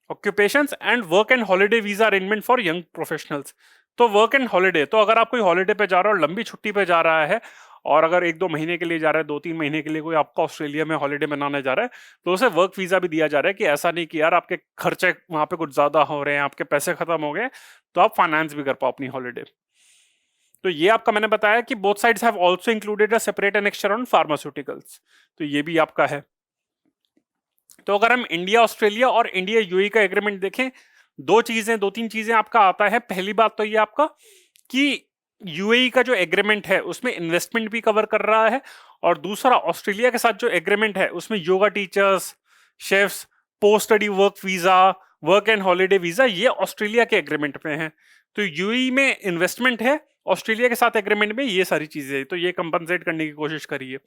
occupations and work and holiday visa arrangement for young professionals. तो वर्क एंड हॉलिडे, तो अगर आप कोई हॉलिडे पे जा रहा है और लंबी छुट्टी पे जा रहा है और अगर 1-2 महीने के लिए जा रहा है, 2-3 महीने के लिए कोई आपका ऑस्ट्रेलिया में हॉलिडे मनाने जा रहा है, तो उसे वर्क वीजा भी दिया जा रहा है कि ऐसा नहीं कि यार आपके खर्चे वहां पे कुछ ज्यादा हो रहे हैं, आपके पैसे खत्म हो गए, तो आप फाइनेंस भी कर पाओ अपनी हॉलिडे। तो ये आपका मैंने बताया कि both sides have also included a separate annexure on pharmaceuticals, तो ये भी आपका है। तो अगर हम इंडिया ऑस्ट्रेलिया और इंडिया यूएई का एग्रीमेंट देखें, 2-3 चीजें आपका आता है। पहली बात तो ये आपका कि यूएई का जो एग्रीमेंट है उसमें इन्वेस्टमेंट भी कवर कर रहा है, और दूसरा ऑस्ट्रेलिया के साथ जो एग्रीमेंट है उसमें yoga teachers, chefs, post study work visa, work and holiday visa, ये ऑस्ट्रेलिया के एग्रीमेंट में है। तो यूएई में इन्वेस्टमेंट है, ऑस्ट्रेलिया के साथ एग्रीमेंट में ये सारी चीजें, तो ये कंपनसेट करने की कोशिश करिए।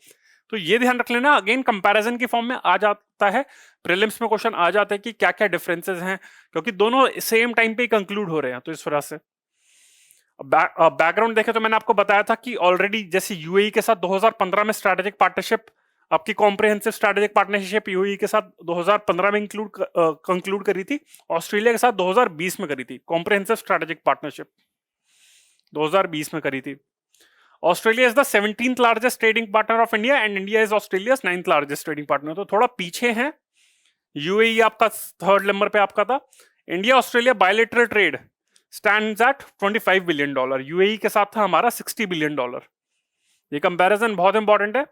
तो ये ध्यान रख लेना, अगेन कंपैरिजन की फॉर्म में आ जाता है, प्रीलिम्स में क्वेश्चन आ जाता है कि क्या क्या डिफरेंसेस हैं, क्योंकि दोनों सेम टाइम पे कंक्लूड हो रहे हैं। तो इस वजह से बैकग्राउंड देखें तो मैंने आपको बताया था कि ऑलरेडी जैसे यूएई के साथ 2015 में स्ट्रैटेजिक पार्टनरशिप, आपकी कॉम्प्रिहेंसिव स्ट्रैटेजिक पार्टनरशिप यूएई के साथ 2015 में कंक्लूड करी थी, ऑस्ट्रेलिया के साथ 2020 में करी थी। कॉम्प्रिहेंसिव स्ट्रैटेजिक पार्टनरशिप 2020 में करी थी। Australia is the 17th largest trading partner of India and India is Australia's 9th largest trading partner. तो थोड़ा पीछे है, यूएई आपका 3rd नंबर पे आपका था। India Australia bilateral trade stands eight $25 billion, UAE के साथ था हमारा $60 बिलियन। ये कंपैरिजन बहुत इंपॉर्टेंट है।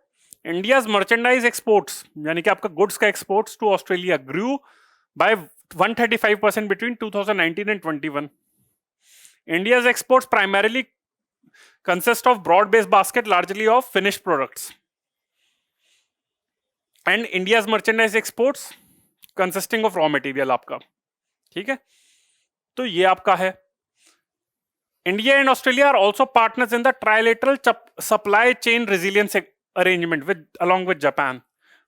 इंडियाज मर्चेंडाइज एक्सपोर्ट्स, यानी कि आपका गुड्स का exports to Australia grew by 135% between 2019 and 21। India's exports primarily consist of broad based basket largely of finished products and India's merchandise exports consisting of raw material आपका, ठीक है। तो ये आपका है। India and Australia are also partners in the trilateral supply chain resilience arrangement with along with Japan.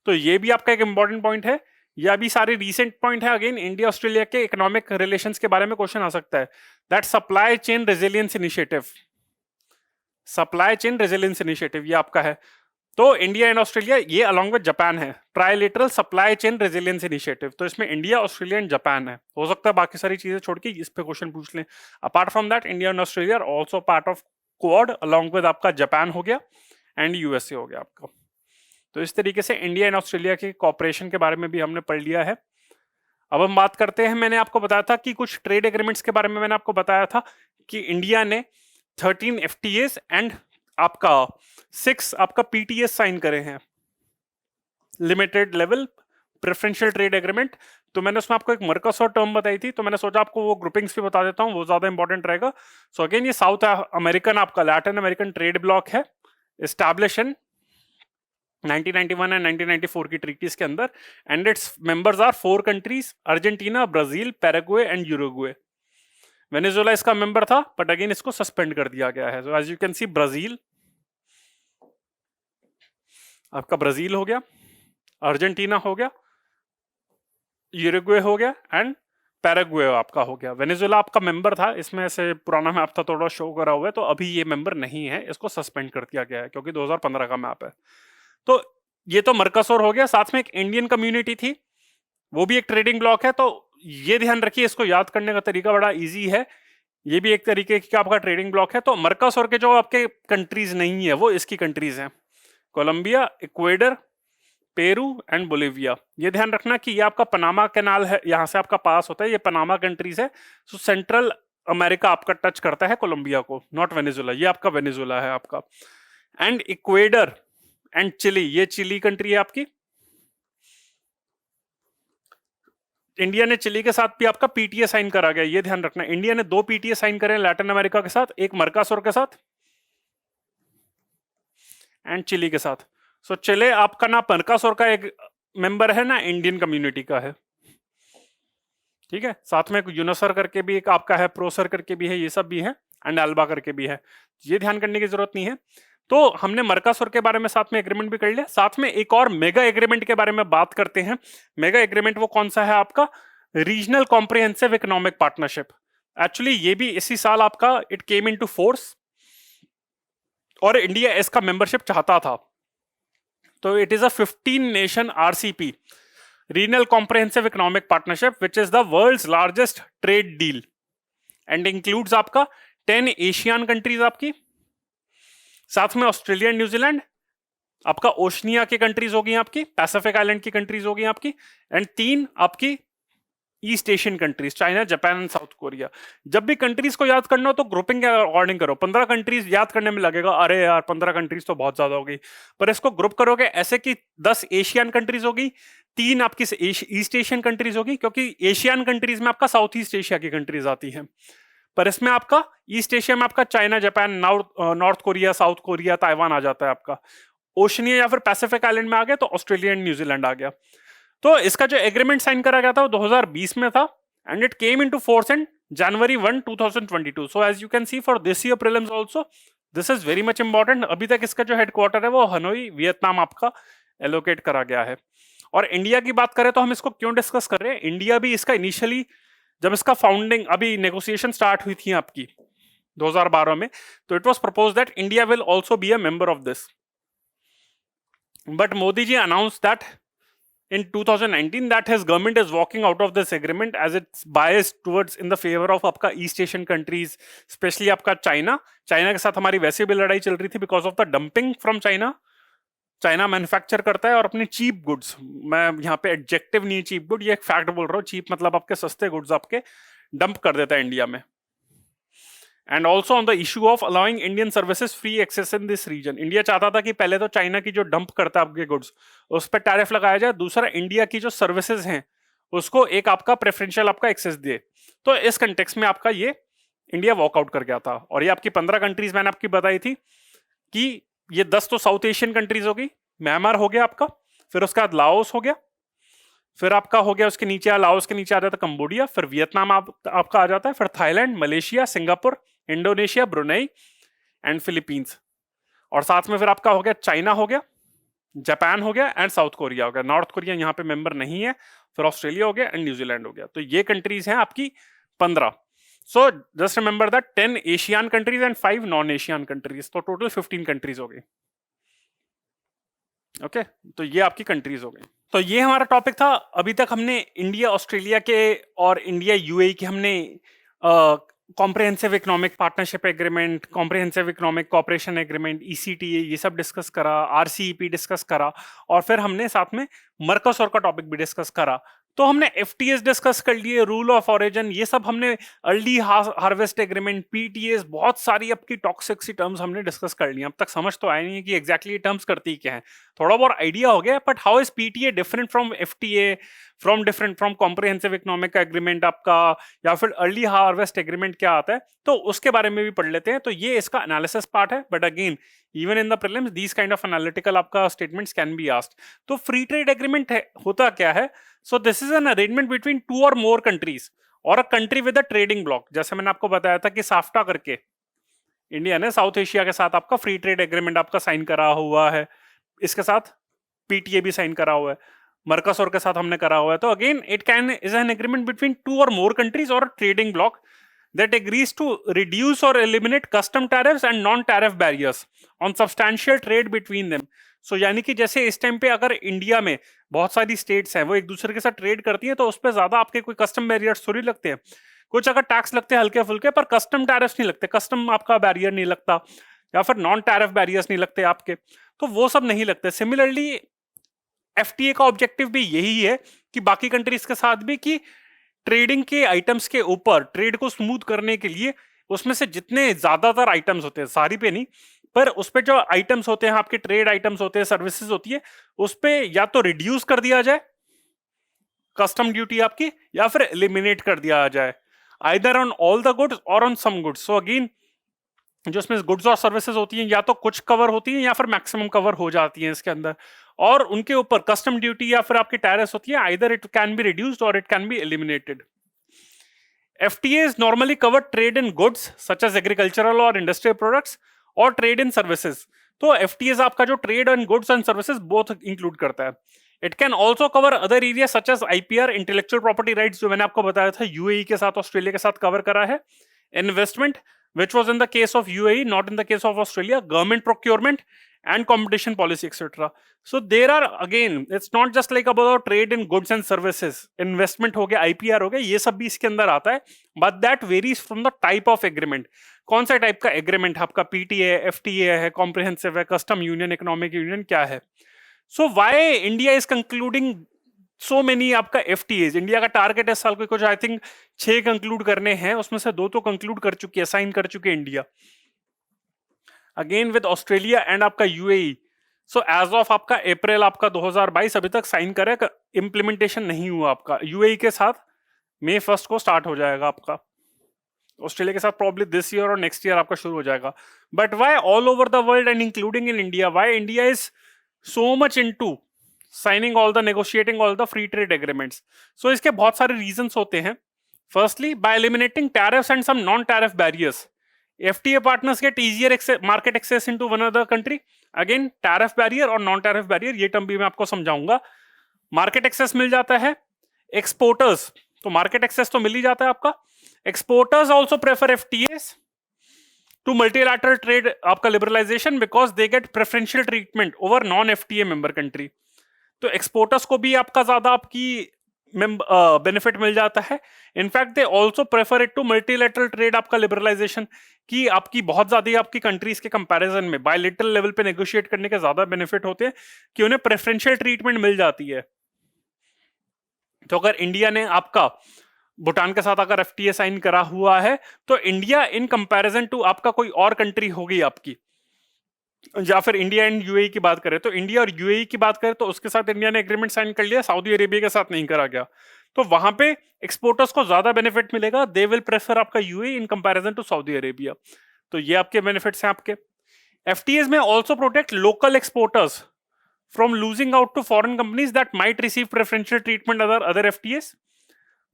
तो ये भी आपका एक इंपॉर्टेंट पॉइंट है। ये अभी सारे रीसेंट पॉइंट है। अगेन इंडिया ऑस्ट्रेलिया के इकोनॉमिक रिलेशंस के बारे में क्वेश्चन आ सकता है। That supply chain resilience initiative, supply chain resilience initiative ये आपका है। तो इंडिया एंड ऑस्ट्रेलिया ये अलोंग विद जापान है, trilateral supply chain resilience initiative. तो इसमें इंडिया, ऑस्ट्रेलिया एंड जापान है। हो सकता है बाकी सारी चीजें छोड़ के इस पे क्वेश्चन पूछ लें। Apart from that India and Australia are also part of Quad along with आपका जापान हो गया एंड यूएसए हो गया आपका। तो इस तरीके से इंडिया एंड ऑस्ट्रेलिया के कॉपरेशन के बारे में भी हमने पढ़ लिया है। अब हम बात करते हैं, मैंने आपको बताया था कि कुछ ट्रेड एग्रीमेंट्स के बारे में मैंने आपको बताया था कि इंडिया ने 13 एफटीएस एंड आपका 6 आपका पीटीएस साइन करे हैं, limited level preferential trade agreement. तो मैंने उसमें आपको एक मर्कोसुर टर्म बताई थी, तो मैंने सोचा आपको वो ग्रुपिंग्स भी बता देता हूँ, वो ज्यादा इंपॉर्टेंट रहेगा। सो अगेन ये साउथ अमेरिकन आपका लैटिन अमेरिकन ट्रेड ब्लॉक है, एस्टैब्लिश इन 1991 एंड 1994 की ट्रीटीज के अंदर, and its members are 4 countries, Argentina, Brazil, Paraguay and Uruguay. Venezuela इसका मेंबर था बट अगेन इसको सस्पेंड कर दिया गया है। So as you can see Brazil आपका ब्राजील हो गया, अर्जेंटीना हो गया, यूरुग्वे हो गया एंड पैराग्वे आपका हो गया। वेनेजुएला आपका मेंबर था, इसमें से पुराना मैप था थोड़ा शो करा हुआ है, तो अभी ये मेंबर नहीं है, इसको सस्पेंड कर दिया गया है क्योंकि 2015 का मैप है। तो ये तो मर्कोसुर हो गया। साथ में एक इंडियन कम्युनिटी थी, वो भी एक ट्रेडिंग ब्लॉक है। तो ये ध्यान रखिए, इसको याद करने का तरीका बड़ा इजी है। ये भी एक तरीके की आपका ट्रेडिंग ब्लॉक है। तो मर्कोसुर के जो आपके कंट्रीज नहीं है वो इसकी कंट्रीज हैं, Colombia, Ecuador, Peru and Bolivia. ये ध्यान रखना कि ये आपका पनामा कैनाल है, यहां से आपका पास होता है, ये पनामा कंट्रीज है। सो सेंट्रल अमेरिका आपका टच करता है कोलंबिया को, नॉट वेनेजुएला। ये आपका वेनेजुएला है आपका। एंड इक्वेडर एंड चिली, ये चिली कंट्री है आपकी। इंडिया ने चिली के साथ भी आपका पीटीए साइन करा गया, ये ध्यान रखना। इंडिया ने 2 पीटीए साइन करे लैटिन अमेरिका के साथ, एक मर्कोसुर के साथ एंड चिली के साथ। सो चिले आपका ना मर्कोसुर का एक मेंबर है ना इंडियन कम्युनिटी का है, ठीक है। साथ में यूनोसर करके भी एक आपका है, प्रोसर करके भी है, ये सब भी है एंड अल्बा करके भी है। ये ध्यान करने की जरूरत नहीं है। तो हमने मर्कोसुर के बारे में साथ में एग्रीमेंट भी कर लिया। साथ में एक और मेगा एग्रीमेंट के बारे में बात करते हैं। मेगा एग्रीमेंट वो कौन सा है आपका? Regional comprehensive economic partnership. Actually ये भी इसी साल आपका इट केम इनटू फोर्स और इंडिया इसका मेंबरशिप चाहता था। तो it is a 15 nation RCP, regional comprehensive economic partnership, which is the world's largest trade deal and includes आपका 10 एशियन कंट्रीज आपकी, साथ में ऑस्ट्रेलिया, न्यूजीलैंड, आपका ओशनिया की कंट्रीज होगी आपकी, पैसिफिक आइलैंड की कंट्रीज होगी आपकी, एंड 3 आपकी east Asian countries, China, Japan and south Korea. जब भी कंट्रीज को याद करना हो तो ग्रुपिंग के अकॉर्डिंग करो। 15 कंट्रीज याद करने में लगेगा, अरे यार 15 कंट्रीज तो बहुत ज्यादा हो गई, पर इसको ग्रुप करोगे ऐसे कि 10 एशियन कंट्रीज होगी, 3 आपकी ईस्ट एशियन कंट्रीज होगी, क्योंकि एशियन कंट्रीज में आपका साउथ ईस्ट एशिया की कंट्रीज आती हैं, पर इसमें आपका ईस्ट एशिया में आपका China, Japan, North Korea, South Korea, Taiwan आ जाता है आपका। ओशनिया या फिर पैसिफिक आइलैंड में आ गया तो ऑस्ट्रेलिया एंड न्यूजीलैंड आ गया। तो इसका जो एग्रीमेंट साइन करा गया था वो 2020 में था and it came into force in January 1, 2022। So as you can see for this year prelims also this is very much important. अभी तक इसका जो हेडक्वार्टर है वो हनोई, वियतनाम आपका एलोकेट करा गया है। और इंडिया की बात करें तो हम इसको क्यों डिस्कस कर रहे हैं, इंडिया भी इसका इनिशियली जब इसका फाउंडिंग अभी नेगोशिएशन स्टार्ट हुई थी आपकी 2012 में, तो it was proposed that India will also be a member of this, but Modi ji announced that in 2019 that his government is walking out of this agreement as it's biased towards in the favor of आपका east Asian countries, specially आपका China. China के साथ हमारी वैसे भी लड़ाई चल रही थी because of the dumping from China. China manufacture करता है और अपनी चीप गुड्स, मैं यहाँ पे एडजेक्टिव नहीं चीप गुड, ये एक फैक्ट बोल रहा हूँ, चीप मतलब आपके सस्ते गुड्स आपके डंप कर देता है इंडिया में। And also on the issue of allowing Indian services free access in this region, India चाहता था कि पहले तो चाइना की जो डंप करता है आपके गुड्स उस पर टैरिफ लगाया जाए, दूसरा इंडिया की जो सर्विसेज हैं उसको एक आपका प्रेफरेंशियल आपका एक्सेस दिए। तो इस कंटेक्स्ट में आपका ये इंडिया वॉकआउट कर गया था। और ये आपकी 15 कंट्रीज मैंने आपकी बताई थी कि ये 10 तो साउथ एशियन कंट्रीज हो गई, म्यांमार हो गया आपका, फिर उसके बाद लाओस हो गया, फिर आपका हो गया उसके नीचे, लाओस के नीचे आ जाता है कंबोडिया, फिर वियतनाम आपका आ जाता है, फिर Thailand, Malaysia, Singapore, Indonesia, Brunei and Philippines. और साथ में फिर आपका हो गया चाइना हो गया, जापान हो गया एंड साउथ कोरिया हो गया। नॉर्थ कोरिया यहाँ पे मेंबर नहीं है। फिर ऑस्ट्रेलिया हो गया एंड न्यूजीलैंड हो गया। तो ये कंट्रीज हैं आपकी 15। So just remember that 10 Asian countries and 5 non Asian countries, तो टोटल 15 कंट्रीज हो गई। ओके, तो ये आपकी कंट्रीज हो गई। तो ये हमारा टॉपिक था। अभी तक हमने इंडिया ऑस्ट्रेलिया के और इंडिया यूएई के हमने comprehensive economic partnership agreement, comprehensive economic cooperation agreement, ECTA, ये सब डिस्कस करा, आरसीईपी डिस्कस करा, और फिर हमने साथ में मर्कोसुर का टॉपिक भी डिस्कस करा। तो हमने एफटीएस डिस्कस कर लिए, रूल ऑफ ऑरिजिन, ये सब हमने, अर्ली हार्वेस्ट एग्रीमेंट, पीटीएस, बहुत सारी आपकी टॉक्सिक सी टर्म्स हमने डिस्कस कर ली। अब तक समझ तो आया नहीं है कि एग्जैक्टली टर्म्स करती क्या है, थोड़ा बहुत आइडिया हो गया, but how is PTA different from FTA, from comprehensive economic agreement आपका, या फिर अर्ली हार्वेस्ट एग्रीमेंट क्या आता है, तो उसके बारे में भी पढ़ लेते हैं। तो ये इसका एनालिसिस पार्ट है, but again even in the prelims these kind of analytical आपका स्टेटमेंट्स कैन बी आस्क्ड। तो फ्री ट्रेड एग्रीमेंट होता क्या है? So this is an arrangement between 2 और मोर कंट्रीज और a country with a trading block. जैसे मैंने आपको बताया था कि साफ्टा करके इंडिया ने साउथ एशिया के साथ आपका फ्री ट्रेड एग्रीमेंट आपका साइन करा हुआ है, इसके साथ पीटीए भी साइन करा हुआ है, मर्कोसुर के साथ हमने करा हुआ है। तो again it can is an agreement between 2 और मोर कंट्रीज और trading block that agrees to reduce or eliminate custom tariffs and non-tariff barriers on substantial trade between them. So यानी कि जैसे इस टाइम पे अगर इंडिया में बहुत सारी स्टेट्स हैं वो एक दूसरे के साथ ट्रेड करती हैं, तो उस पर ज्यादा आपके कोई कस्टम बैरियर्स थोड़ी लगते हैं। कुछ अगर टैक्स लगते हैं हल्के फुल्के, पर कस्टम टैरिफ्स नहीं लगते, कस्टम आपका बैरियर नहीं लगता, या फिर नॉन टैरिफ बैरियर्स नहीं लगते आपके, तो वो सब नहीं लगते। सिमिलरली एफटीए का ऑब्जेक्टिव भी यही है कि बाकी कंट्रीज के साथ भी कि ट्रेडिंग के आइटम्स के ऊपर ट्रेड को स्मूथ करने के लिए उसमें से जितने ज्यादातर आइटम्स होते हैं, सारी पे नहीं, पर उस पे जो आइटम्स होते हैं आपके, ट्रेड आइटम्स होते हैं, सर्विसेज होती है, उस पे या तो रिड्यूस कर दिया जाए कस्टम ड्यूटी आपकी, या फिर एलिमिनेट कर दिया जाए, either on all the goods और on some goods. So again जो इसमें गुड्स और सर्विसेज होती हैं या तो कुछ कवर होती हैं या फिर मैक्सिमम कवर हो जाती हैं इसके अंदर, और उनके ऊपर कस्टम ड्यूटी या फिर आपकी टैरिफ्स होती है, either it can be reduced और it can be eliminated. FTAs normally cover trade in goods such as agricultural or industrial products और trade in services। तो FTAs आपका जो trade and goods and services both include करता है। It can also cover other areas such as IPR, intellectual property rights, जो मैंने आपको बताया था UAE के साथ, ऑस्ट्रेलिया के साथ कवर करा है। Investment, which was in the case of UAE, not in the case of Australia, government procurement and competition policy, etc. So there are, again, it's not just like about trade in goods and services, investment हो गया, IPR हो गया, ये सब भी इसके अंदर आता है, but that varies from the type of agreement। कौन सा टाइप का एग्रीमेंट है आपका, PTA है, FTA है, कॉम्प्रिहेंसिव है, कस्टम यूनियन, इकोनॉमिक यूनियन, क्या है। So why India is concluding so many आपका FTAs? इंडिया का टारगेट है इस साल को कुछ आई थिंक 6 कंक्लूड करने हैं, उसमें से 2 तो कंक्लूड कर चुकी है, साइन कर चुके हैं India, again with Australia and आपका UAE। सो एज ऑफ आपका अप्रैल आपका 2022 अभी तक साइन करे, इंप्लीमेंटेशन नहीं हुआ आपका। UAE के साथ May 1 को स्टार्ट हो जाएगा आपका, ऑस्ट्रेलिया के साथ प्रॉब्ली दिस ईयर और नेक्स्ट ईयर आपका शुरू हो जाएगा। But why all over the world and including in India, why India is so much into signing all the, negotiating all the free trade agreements? So इसके बहुत सारे reasons होते हैं। Firstly, by eliminating tariffs and some non tariff barriers, FTA partners get easier market access into one other country। Again tariff barrier और non tariff barrier, ये term भी मैं आपको समझाऊंगा। मार्केट एक्सेस मिल जाता है। एक्सपोर्टर्स, तो मार्केट एक्सेस तो मिल ही जाता है आपका। Exporters also prefer FTAs to multilateral trade आपका liberalisation, because they get preferential treatment over non FTA member country. तो एक्सपोर्टर्स को भी आपका ज्यादा आपकी बेनिफिट मिल जाता है। In fact they also prefer it to multilateral trade आपका लिबरलाइजेशन, की आपकी बहुत ज्यादा आपकी कंट्रीज के कंपैरिजन में बायलैटरल लेवल पे नेगोशिएट करने के ज्यादा बेनिफिट होते हैं कि उन्हें प्रेफरेंशियल ट्रीटमेंट मिल जाती है। तो अगर इंडिया ने आपका भूटान के साथ अगर FTA साइन करा हुआ है, तो इंडिया इन कंपैरिजन टू आपका कोई और कंट्री होगी आपकी, या फिर इंडिया एंड UAE की बात करें, तो इंडिया और UAE की बात करें तो उसके साथ इंडिया ने एग्रीमेंट साइन कर लिया, सऊदी अरेबिया के साथ नहीं करा गया। तो वहां पे एक्सपोर्टर्स को ज्यादा बेनिफिट मिलेगा, दे विल प्रेफर आपका UAE in comparison to Saudi Arabia. तो ये आपके बेनिफिट्स हैं आपके। एफटीएस में also protect local exporters from losing out to foreign companies that might receive preferential treatment other FTAs.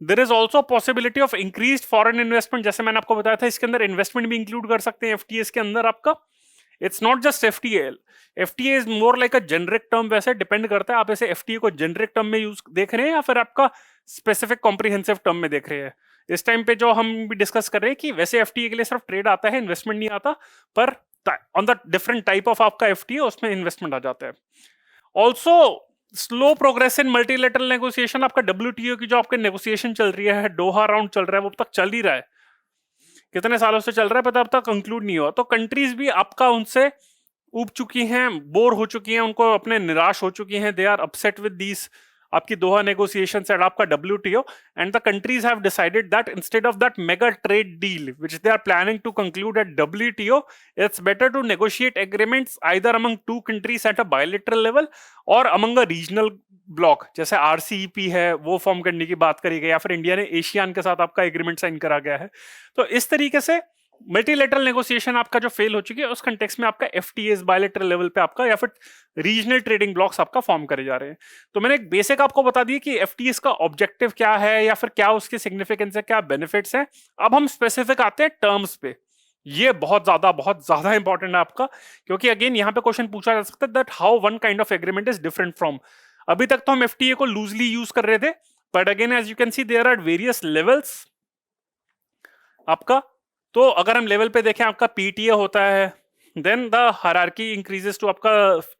There is also a possibility of increased foreign investment, जैसे मैंने आपको बताया था इसके अंदर इन्वेस्टमेंट भी इंक्लूड कर सकते हैं FTAs के अंदर आपका। It's not just FTA, FTA is more like a generic term, वैसे डिपेंड करता है आप ऐसे FTA को जेनरिक टर्म में यूज देख रहे हैं या फिर आपका स्पेसिफिक कॉम्प्रिहेंसिव टर्म में देख रहे हैं। इस टाइम पे जो हम भी डिस्कस कर रहे हैं कि वैसे FTA के लिए सिर्फ ट्रेड आता है, इन्वेस्टमेंट नहीं आता, पर on the different type of आपका FTA उसमें इन्वेस्टमेंट आ जाता है। Also slow progress in multilateral negotiation, आपका WTO की जो आपके नेगोशिएशन चल रही है, दोहा राउंड चल रहा है, वो अब तक चल ही रहा है, कितने सालों से चल रहा है पता, अब तक कंक्लूड नहीं हुआ। तो कंट्रीज भी आपका उनसे ऊब चुकी हैं, बोर हो चुकी हैं, उनको अपने निराश हो चुकी हैं, they are upset with these आपकी दोहा नेगोशिएशंस एंड आपका WTO, and the countries have decided that instead of that mega trade deal which they are planning to conclude at WTO, it's better to negotiate agreements either among two countries at a bilateral level और among a regional bloc, जैसे RCEP है वो form करने की बात करी गई, या फिर इंडिया ने एशियान के साथ आपका एग्रीमेंट साइन करा गया है। तो इस तरीके से मल्टीलेटरल नेगोशिएशन आपका जो फेल हो चुकी है, उस कंटेक्स्ट में आपका FTAs बायलैटरल लेवल पे आपका या फिर रीजनल ट्रेडिंग ब्लॉक्स आपका फॉर्म करे जा रहे हैं। तो मैंने एक बेसिक आपको बता दिया कि FTAs का ऑब्जेक्टिव क्या है या फिर क्या उसकी सिग्निफिकेंस है, क्या बेनिफिट्स हैं। अब हम स्पेसिफिक आते हैं टर्म्स पे। ये बहुत ज्यादा इंपॉर्टेंट है आपका, क्योंकि अगेन यहाँ पे क्वेश्चन पूछा जा सकता है that how one kind of agreement is different from. अभी तक तो हम FTA को लूजली यूज कर रहे थे, but again as you can see there are various levels आपका। तो अगर हम लेवल पे देखें, आपका PTA होता है, then the hierarchy increases to आपका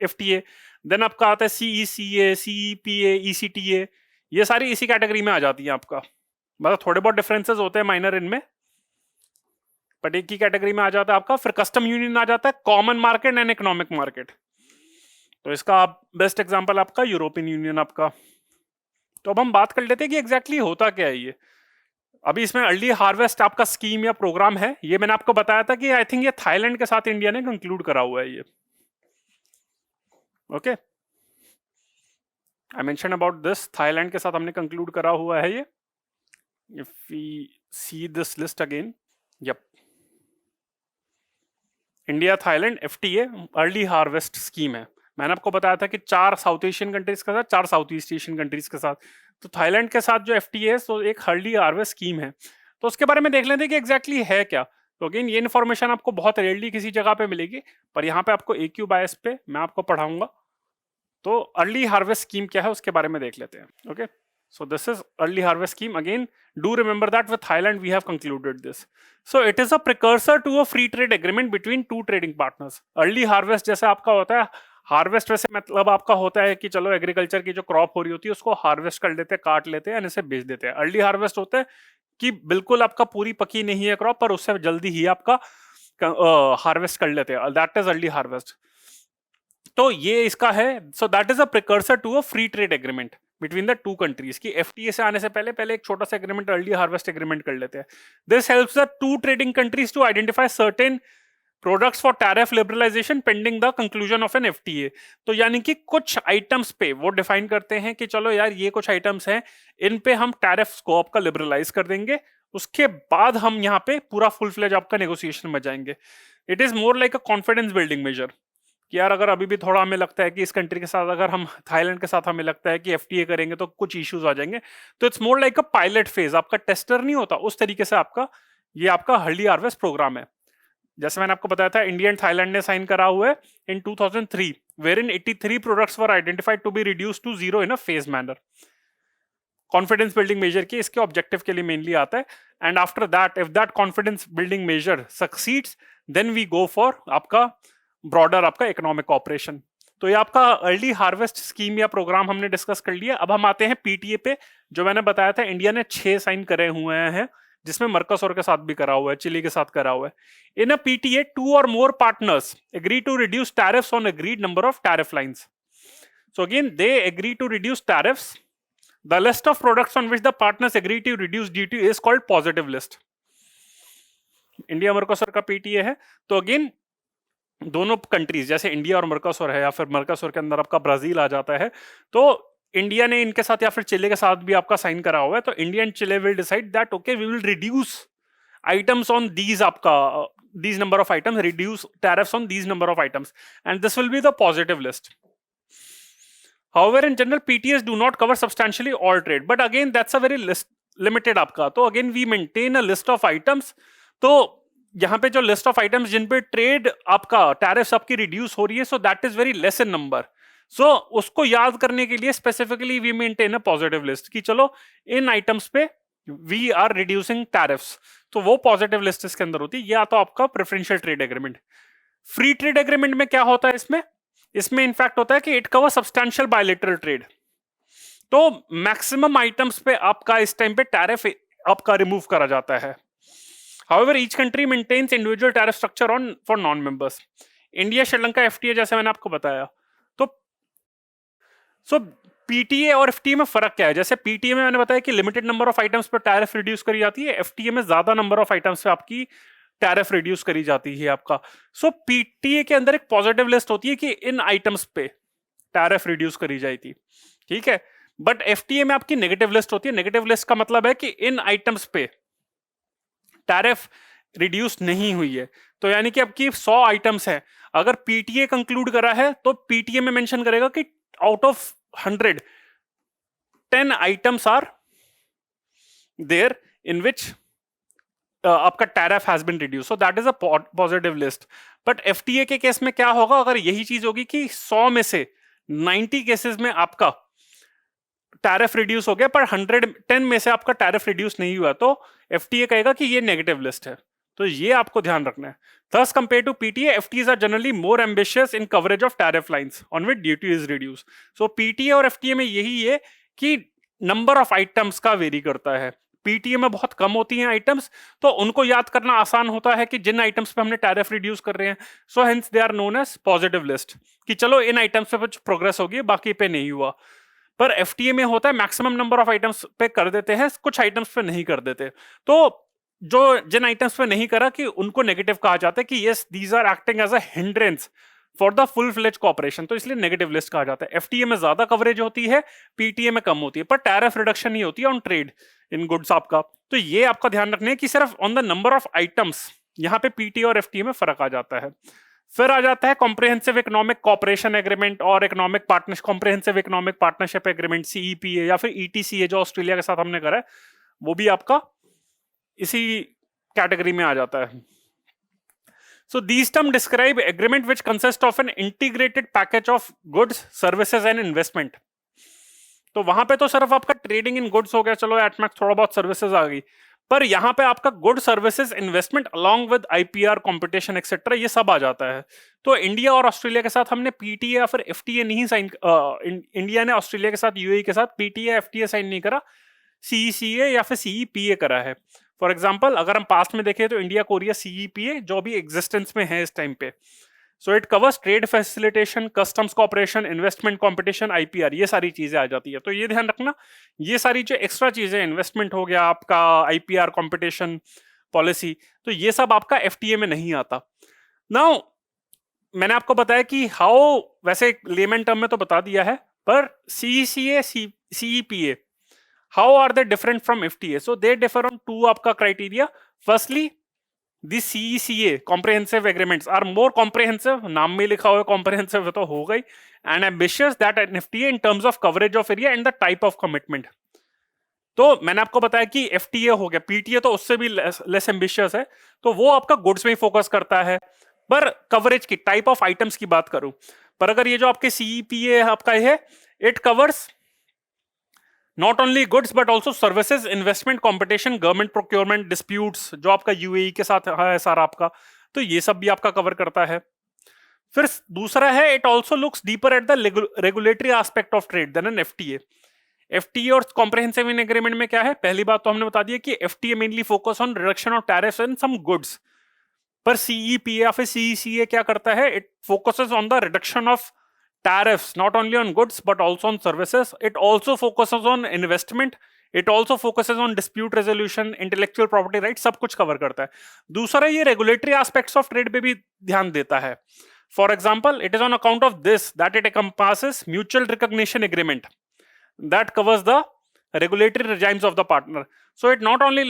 FTA, देन आपका आता है CECA, CEPA, ECTA, ये सारी इसी कैटेगरी में आ जाती है आपका। मतलब थोड़े बहुत डिफरेंसेस होते हैं माइनर इनमें, बट एक ही कैटेगरी में आ जाता है आपका। फिर कस्टम यूनियन आ जाता है, common market and economic market. तो इसका बेस्ट एग्जांपल आपका यूरोपियन यूनियन आपका। तो अब हम बात कर लेते हैं कि एग्जैक्टली होता क्या है ये। अभी इसमें अर्ली हार्वेस्ट आपका स्कीम या प्रोग्राम है, ये मैंने आपको बताया था कि आई थिंक ये थाईलैंड के साथ इंडिया ने कंक्लूड करा हुआ है ये। Okay, I mention about this, Thailand के साथ हमने कंक्लूड करा हुआ है ये। If we see this list again, yup, India Thailand FTA early harvest scheme है। मैंने आपको बताया था कि 4 साउथ एशियन कंट्रीज के साथ, 4 साउथ ईस्ट एशियन कंट्रीज के साथ, तो थाईलैंड के साथ जो FTA है तो एक अर्ली हार्वेस्ट स्कीम है। तो उसके बारे में देख लेते हैं कि एग्जैक्टली है क्या। तो अगेन ये इन्फॉर्मेशन आपको बहुत रेयरली किसी जगह पे मिलेगी, पर यहाँ पे आपको AQ बायस पे मैं आपको पढ़ाऊंगा। तो अर्ली हार्वेस्ट स्कीम क्या है उसके बारे में देख लेते हैं। Okay, so this is early harvest scheme. Again, do remember that with Thailand we have concluded this. So it is a precursor to a free trade agreement between two trading partners. Early harvest जैसे आपका होता है, harvest वैसे मतलब आपका होता है कि चलो एग्रीकल्चर की जो क्रॉप हो रही होती है उसको हार्वेस्ट कर लेते हैं, काट लेते हैं, इसे बेच देते हैं। अर्ली हार्वेस्ट होता है कि बिल्कुल आपका पूरी पकी नहीं है क्रॉप, पर उससे जल्दी ही आपका हार्वेस्ट कर लेते हैं, दैट इज अर्ली हार्वेस्ट। तो ये इसका है, so that is a precursor to a free trade agreement between the two countries की। FTA से आने से पहले एक छोटा सा एग्रीमेंट, अर्ली हार्वेस्ट एग्रीमेंट कर लेते हैं। This helps the two trading countries to identify certain products for tariff liberalisation pending the conclusion of an FTA। तो यानी कि कुछ आइटम्स पे वो डिफाइन करते हैं कि चलो यार ये कुछ आइटम्स हैं, इन पे हम टैरिफ स्कोप का लिबरलाइज कर देंगे, उसके बाद हम यहाँ पे पूरा फुल फ्लेज आपका नेगोशिएशन में जाएंगे। It is more like a confidence building measure कि यार अगर अभी भी थोड़ा हमें लगता है कि इस कंट्री के साथ, अगर हम थाईलैंड के साथ हमें लगता है कि FTA करेंगे तो कुछ इश्यूज आ जाएंगे, तो it's more like a pilot phase, आपका टेस्टर नहीं होता उस तरीके से आपका ये आपका अर्ली हार्वेस्ट प्रोग्राम है। जैसे मैंने आपको बताया था, इंडिया एंड थाईलैंड ने साइन करा हुआ है in 2003, wherein 83 products were identified to be reduced to zero in a phase manner. Confidence building measure की इसके ऑब्जेक्टिव के लिए मेनली आता है। And after that if that confidence building measure succeeds, then we go for आपका broader आपका economic operation. तो ये आपका अर्ली हार्वेस्ट स्कीम या प्रोग्राम हमने डिस्कस कर लिया। अब हम आते हैं PTA पे, जो मैंने बताया था इंडिया ने 6 साइन करे हुए हैं, जिसमें मर्कोसुर के साथ भी करा हुआ है, चिली के साथ करा हुआ है। इन अ PTA 2 or more partners agree to reduce tariffs on agreed number of tariff lines. So again they agree to reduce tariffs. The list of products on which the partners agree to reduce duty is called positive list. India Mercosur का PTA है। तो again दोनों countries जैसे India और Mercosur है, या फिर Mercosur के अंदर आपका ब्राजील आ जाता है, तो इंडिया ने इनके साथ या फिर चिले के साथ भी आपका साइन करा हुआ है, तो India and Chile will decide that okay we will reduce items on these आपका these number of items, reduce tariffs on these number of items, and this will be the positive list. However, in general, PTAs do not cover substantially all trade, but again that's a very limited आपका, तो again we maintain a list of items. तो यहाँ पे जो list of items जिन पे trade आपका tariffs आपकी reduce हो रही है, so that is very less in number. So उसको याद करने के लिए specifically we maintain a positive list कि चलो इन items पे वी आर रिड्यूसिंग टैरिफ्स, तो वो पॉजिटिव लिस्ट इसके अंदर होती है। या तो आपका preferential trade agreement. Free trade agreement में क्या होता है, इसमें इनफैक्ट होता है कि it cover substantial bilateral trade, तो मैक्सिमम आइटम्स पे आपका इस टाइम पे टैरिफ आपका रिमूव करा जाता है। However each country maintains individual tariff structure on for non members. India Sri Lanka FTA जैसे मैंने आपको बताया, तो सो पीटीए और एफटीए में फर्क क्या है? जैसे पीटीए में मैंने बताया कि लिमिटेड नंबर ऑफ आइटम्स पर टैरिफ रिड्यूस करी जाती है, एफटीए में ज्यादा नंबर ऑफ आइटम्स पे आपकी टैरिफ रिड्यूस करी जाती है आपका। सो पीटीए के अंदर एक पॉजिटिव लिस्ट होती है कि इन आइटम्स पे टैरिफ रिड्यूस करी जाती, ठीक है। बट एफटीए में आपकी नेगेटिव लिस्ट होती है। नेगेटिव लिस्ट का मतलब है कि इन आइटम्स पे टैरिफ रिड्यूस नहीं हुई है। तो यानी कि आपकी 100 आइटम्स है, अगर पीटीए कंक्लूड करा है तो पीटीए में मेंशन करेगा कि out of 100 10 items are there in which आपका tariff has been reduce, so that is a positive list. But FTA के केस में क्या होगा, अगर यही चीज होगी कि 100 में से 90 केसेस में आपका टैरिफ रिड्यूस हो गया पर 110 में से आपका टैरिफ रिड्यूस नहीं हुआ, तो एफटीए कहेगा कि ये नेगेटिव लिस्ट है। तो ये आपको ध्यान रखना है। Thus, compared to PTA, FTAs are generally more ambitious in coverage of tariff lines on which duty is reduced. So PTA और FTA में यही है कि नंबर ऑफ आइटम्स का वेरी करता है। पीटीए में बहुत कम होती हैं आइटम्स, तो उनको याद करना आसान होता है कि जिन आइटम्स पे हमने टैरिफ रिड्यूस कर रहे हैं, so hence they are known as positive list, कि चलो इन आइटम्स पे कुछ प्रोग्रेस होगी, बाकी पे नहीं हुआ। पर एफटीए में होता है मैक्सिमम नंबर ऑफ आइटम्स पे कर देते हैं, कुछ आइटम्स पे नहीं कर देते। तो जो जिन आइटम्स पे नहीं करा कि उनको नेगेटिव कहा जाता है कि yes these are acting as a hindrance for the full fledge cooperation, तो इसलिए नेगेटिव लिस्ट कहा जाता है। एफटीए में ज्यादा कवरेज होती है, पीटीए में कम होती है, पर टैरिफ रिडक्शन नहीं होती है ऑन ट्रेड इन गुड्स आपका। तो ये आपका ध्यान रखना है कि सिर्फ on the number of items यहाँ पे पीटीए और एफटीए में फर्क आ जाता है। फिर आ जाता है कॉम्प्रिहेंसिव इकोनॉमिक कॉपरेशन एग्रीमेंट और economic partnership, comprehensive economic partnership agreement CEPA या फिर ईटीसीए जो ऑस्ट्रेलिया के साथ हमने करा है, वो भी आपका इसी कैटेगरी में आ जाता है। So these terms describe agreement which consist of an integrated package of goods, services and investment. तो वहां पे तो सिर्फ आपका ट्रेडिंग इन गुड्स हो गया, चलो एटमैक्स थोड़ा बहुत सर्विसेज आ गई, पर यहाँ पे आपका good services investment along with IPR competition etcetera ये सब आ जाता है। तो इंडिया और ऑस्ट्रेलिया के साथ हमने पीटीए या फिर एफटीए नहीं साइन, इंडिया ने ऑस्ट्रेलिया के साथ यूएई के साथ पीटीए एफटीए साइन नहीं करा, सीईसीए या फिर सीईपीए करा है। फॉर एग्जाम्पल अगर हम पास्ट में देखें तो इंडिया कोरिया सीईपीए जो भी एग्जिस्टेंस में है इस टाइम पे, so it covers trade facilitation, customs cooperation, investment competition, IPR, ये सारी चीजें आ जाती है। तो ये ध्यान रखना, ये सारी जो एक्स्ट्रा चीजें, इन्वेस्टमेंट हो गया आपका, आईपीआर, कॉम्पिटिशन पॉलिसी, तो ये सब आपका एफटीए में नहीं आता। नाउ मैंने आपको बताया कि हाउ, वैसे लेमन टर्म में तो बता दिया है, पर CECA CEPA how are they different from FTA? So they differ on two आपका criteria. Firstly, the CECA comprehensive agreements are more comprehensive, नाम में लिखा हुआ comprehensive तो हो गई, and ambitious that an FTA in terms of coverage of area and the type of commitment. तो मैंने आपको बताया कि FTA हो गया, PTA तो उससे भी less ambitious है, तो वो आपका गुड्स में ही फोकस करता है। पर कवरेज की टाइप ऑफ आइटम्स की बात करूं, पर अगर ये जो आपके CEPA आपका है, it covers not only goods but also services, investment, competition, government procurement, disputes जो आपका यूएई के साथ है सारा आपका, तो ये सब भी आपका कवर करता है। फिर दूसरा है, it also looks deeper at the regulatory aspect of trade than an FTA. FTA और कॉम्प्रिहेंसिव इन एग्रीमेंट में क्या है, पहली बात तो हमने बता दी कि FTA mainly focus on reduction of tariffs in some goods, पर सीईपीए या फिर सीईसीए क्या करता है, it focuses on the reduction of tariffs not only on goods but also on services. It also focuses on investment, it also focuses on dispute resolution, intellectual property rights, सब कुछ cover करता है। दूसरा ये regulatory aspects of trade पे भी ध्यान देता है। For example, it is on account of this that it encompasses mutual recognition agreement that covers the regulatory regimes of the partner. So it not only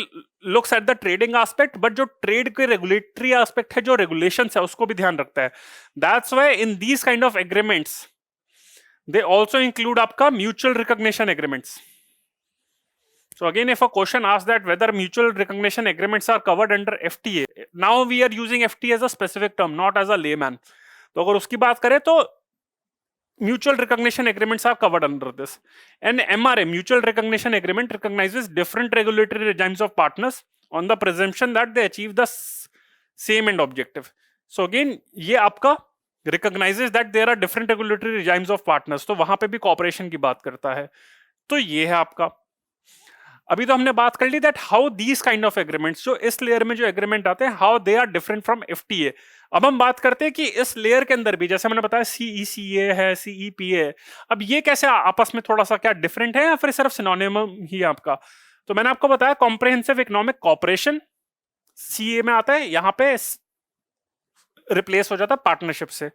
looks at the trading aspect, but जो trade के regulatory aspect है, जो regulations है, उसको भी ध्यान रखता है. That's why in these kind of agreements, they also include आपका mutual recognition agreements. So again, if a question asks that whether mutual recognition agreements are covered under FTA, now we are using FTA as a specific term, not as a layman. तो अगर उसकी बात करें तो mutual recognition agreements are covered under this. An MRA, mutual recognition agreement, recognizes different regulatory regimes of partners on the presumption that they achieve the same end objective. So again, ये आपका recognizes that there are different regulatory regimes of partners. तो वहां पे भी cooperation की बात करता है. तो ये है आपका. अभी तो हमने बात कर ली that how these kind of agreements, जो इस लेयर में जो एग्रीमेंट आते हैं, how they are different from FTA. अब हम बात करते हैं कि इस लेयर के अंदर भी, जैसे मैंने बताया सीईसीए है, सीईपीए है, अब ये कैसे आपस में थोड़ा सा क्या डिफरेंट है या फिर सिर्फ सिनोनिम ही आपका. तो मैंने आपको बताया कॉम्प्रिहेंसिव इकोनॉमिक कॉपरेशन सीए में आता है, यहां पे रिप्लेस हो जाता है पार्टनरशिप से.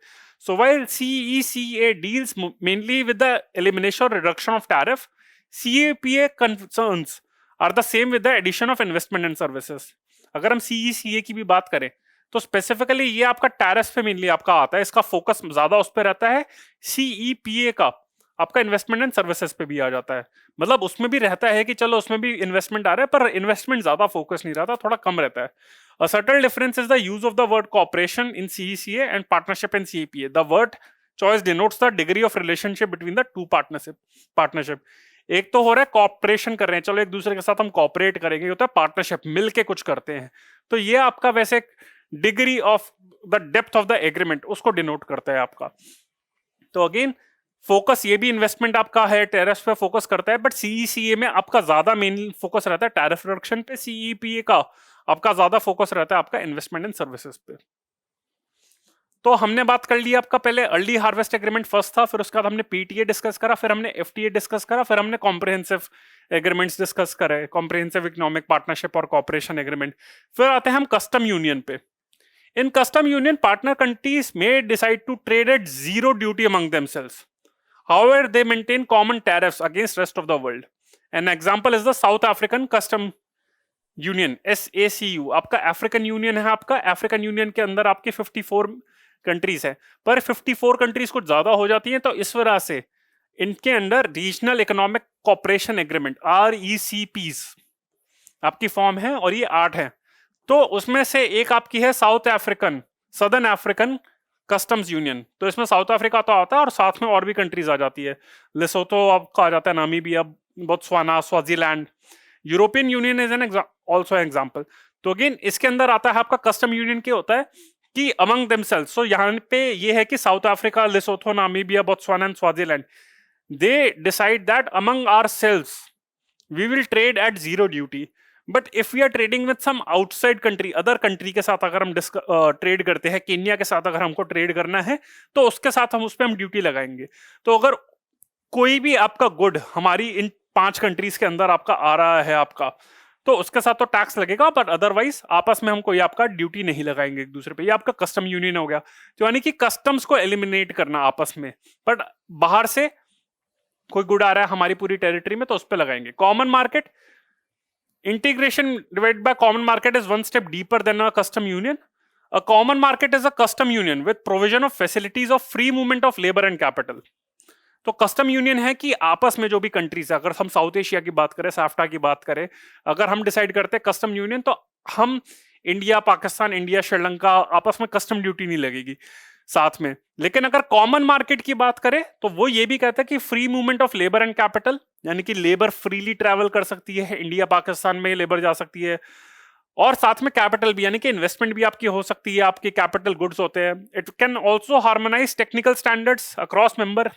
So while CECA deals mainly with the elimination और reduction of tariff, CAPA concerns are the same with the addition of investment and services. अगर हम CECA की भी बात करें तो स्पेसिफिकली ये आपका टैरिफ पे मेनली आपका आता है, इसका फोकस ज्यादा उस पे रहता है. CEPA का आपका इन्वेस्टमेंट एंड सर्विसेज पे भी आ जाता है, मतलब उसमें भी रहता है कि चलो उसमें भी इन्वेस्टमेंट आ रहा है, पर इन्वेस्टमेंट ज्यादा फोकस नहीं रहता, थोड़ा कम रहता है. A subtle difference is the use of the word cooperation in CECA and partnership in CEPA. The word choice denotes the degree of relationship between the two partnership. एक तो हो रहा है कॉपरेशन कर रहे हैं, चलो एक दूसरे के साथ हम कॉपरेट करेंगे, होता है पार्टनरशिप, मिलके कुछ करते हैं. तो ये आपका वैसे degree of the depth of the agreement उसको डिनोट करता है आपका. तो अगेन फोकस ये भी इन्वेस्टमेंट आपका है, टैरिफ पे फोकस करता है, बट सीईसीए में आपका ज्यादा मेन फोकस रहता है टैरिफ रिडक्शन पे, सीईपीए का आपका ज्यादा फोकस रहता है आपका इन्वेस्टमेंट एंड सर्विसेज पे. तो हमने बात कर ली आपका पहले अर्ली हार्वेस्ट एग्रीमेंट फर्स्ट था, फिर उसके बाद हमने पीटीए डिस्कस करा, फिर हमने एफटीए डिस्कस करा, फिर हमने कॉम्प्रिहेंसिव एग्रीमेंट्स डिस्कस करे, कॉम्प्रिहेंसिव इकोनॉमिक पार्टनरशिप और कॉपरेशन एग्रीमेंट. फिर आते हैं हम कस्टम यूनियन पे. In custom union partner countries may decide to trade at zero duty among themselves, however they maintain common tariffs against rest of the world. An example is the South African custom union, SACU. आपका African union है, आपका African union के अंदर आपके 54 countries है, पर 54 countries कुछ ज्यादा हो जाती हैं, तो इस वजह से इनके अंदर regional economic cooperation agreement RECPs आपकी फॉर्म है, और ये 8 है. तो उसमें से एक आपकी है south African, southern African customs union. तो इसमें साउथ अफ्रीका तो आता है और साथ में और भी कंट्रीज आ जाती है. लेसोथो आपका आ जाता है, Namibia, Botswana, Swaziland. European union is an also example. तो अगेन इसके अंदर आता है आपका कस्टम यूनियन के होता है कि अमंग देमसेल्व्स. सो यहाँ पे ये है कि South Africa, Lesotho, Namibia, Botswana and Swaziland, they decide that among ourselves we will trade at zero duty. But if we are trading with some outside country, other country के साथ अगर हम trade करते हैं, केन्या के साथ अगर हमको ट्रेड करना है, तो उसके साथ हम उस पर हम ड्यूटी लगाएंगे. तो अगर कोई भी आपका गुड हमारी इन 5 कंट्रीज के अंदर आपका आ रहा है आपका, तो उसके साथ तो टैक्स लगेगा, बट अदरवाइज आपस में हम कोई आपका ड्यूटी नहीं लगाएंगे एक दूसरे पे. ये आपका कस्टम यूनियन हो गया, तो यानी कि कस्टम्स को एलिमिनेट करना आपस में, बट बाहर से कोई गुड आ रहा है हमारी पूरी टेरिटरी में तो उस पर लगाएंगे. Common market integration divided by common market is one step deeper than a custom union. A common market is a custom union with provision of facilities of free movement of labour and capital. तो custom union है कि आपस में जो भी countries है, अगर हम साउथ एशिया की बात करें, साफ्टा की बात करें, अगर हम डिसाइड करते हैं कस्टम यूनियन, तो हम इंडिया, पाकिस्तान, इंडिया, श्रीलंका, आपस में कस्टम ड्यूटी नहीं लगेगी साथ में. लेकिन अगर कॉमन मार्केट की बात करें तो वो ये भी कहता है कि free movement of labour and capital, यानी कि लेबर फ्रीली ट्रेवल कर सकती है, इंडिया पाकिस्तान में लेबर जा सकती है, और साथ में कैपिटल भी, यानी कि इन्वेस्टमेंट भी आपकी हो सकती है, आपके कैपिटल गुड्स होते हैं. It can also harmonise technical standards across member,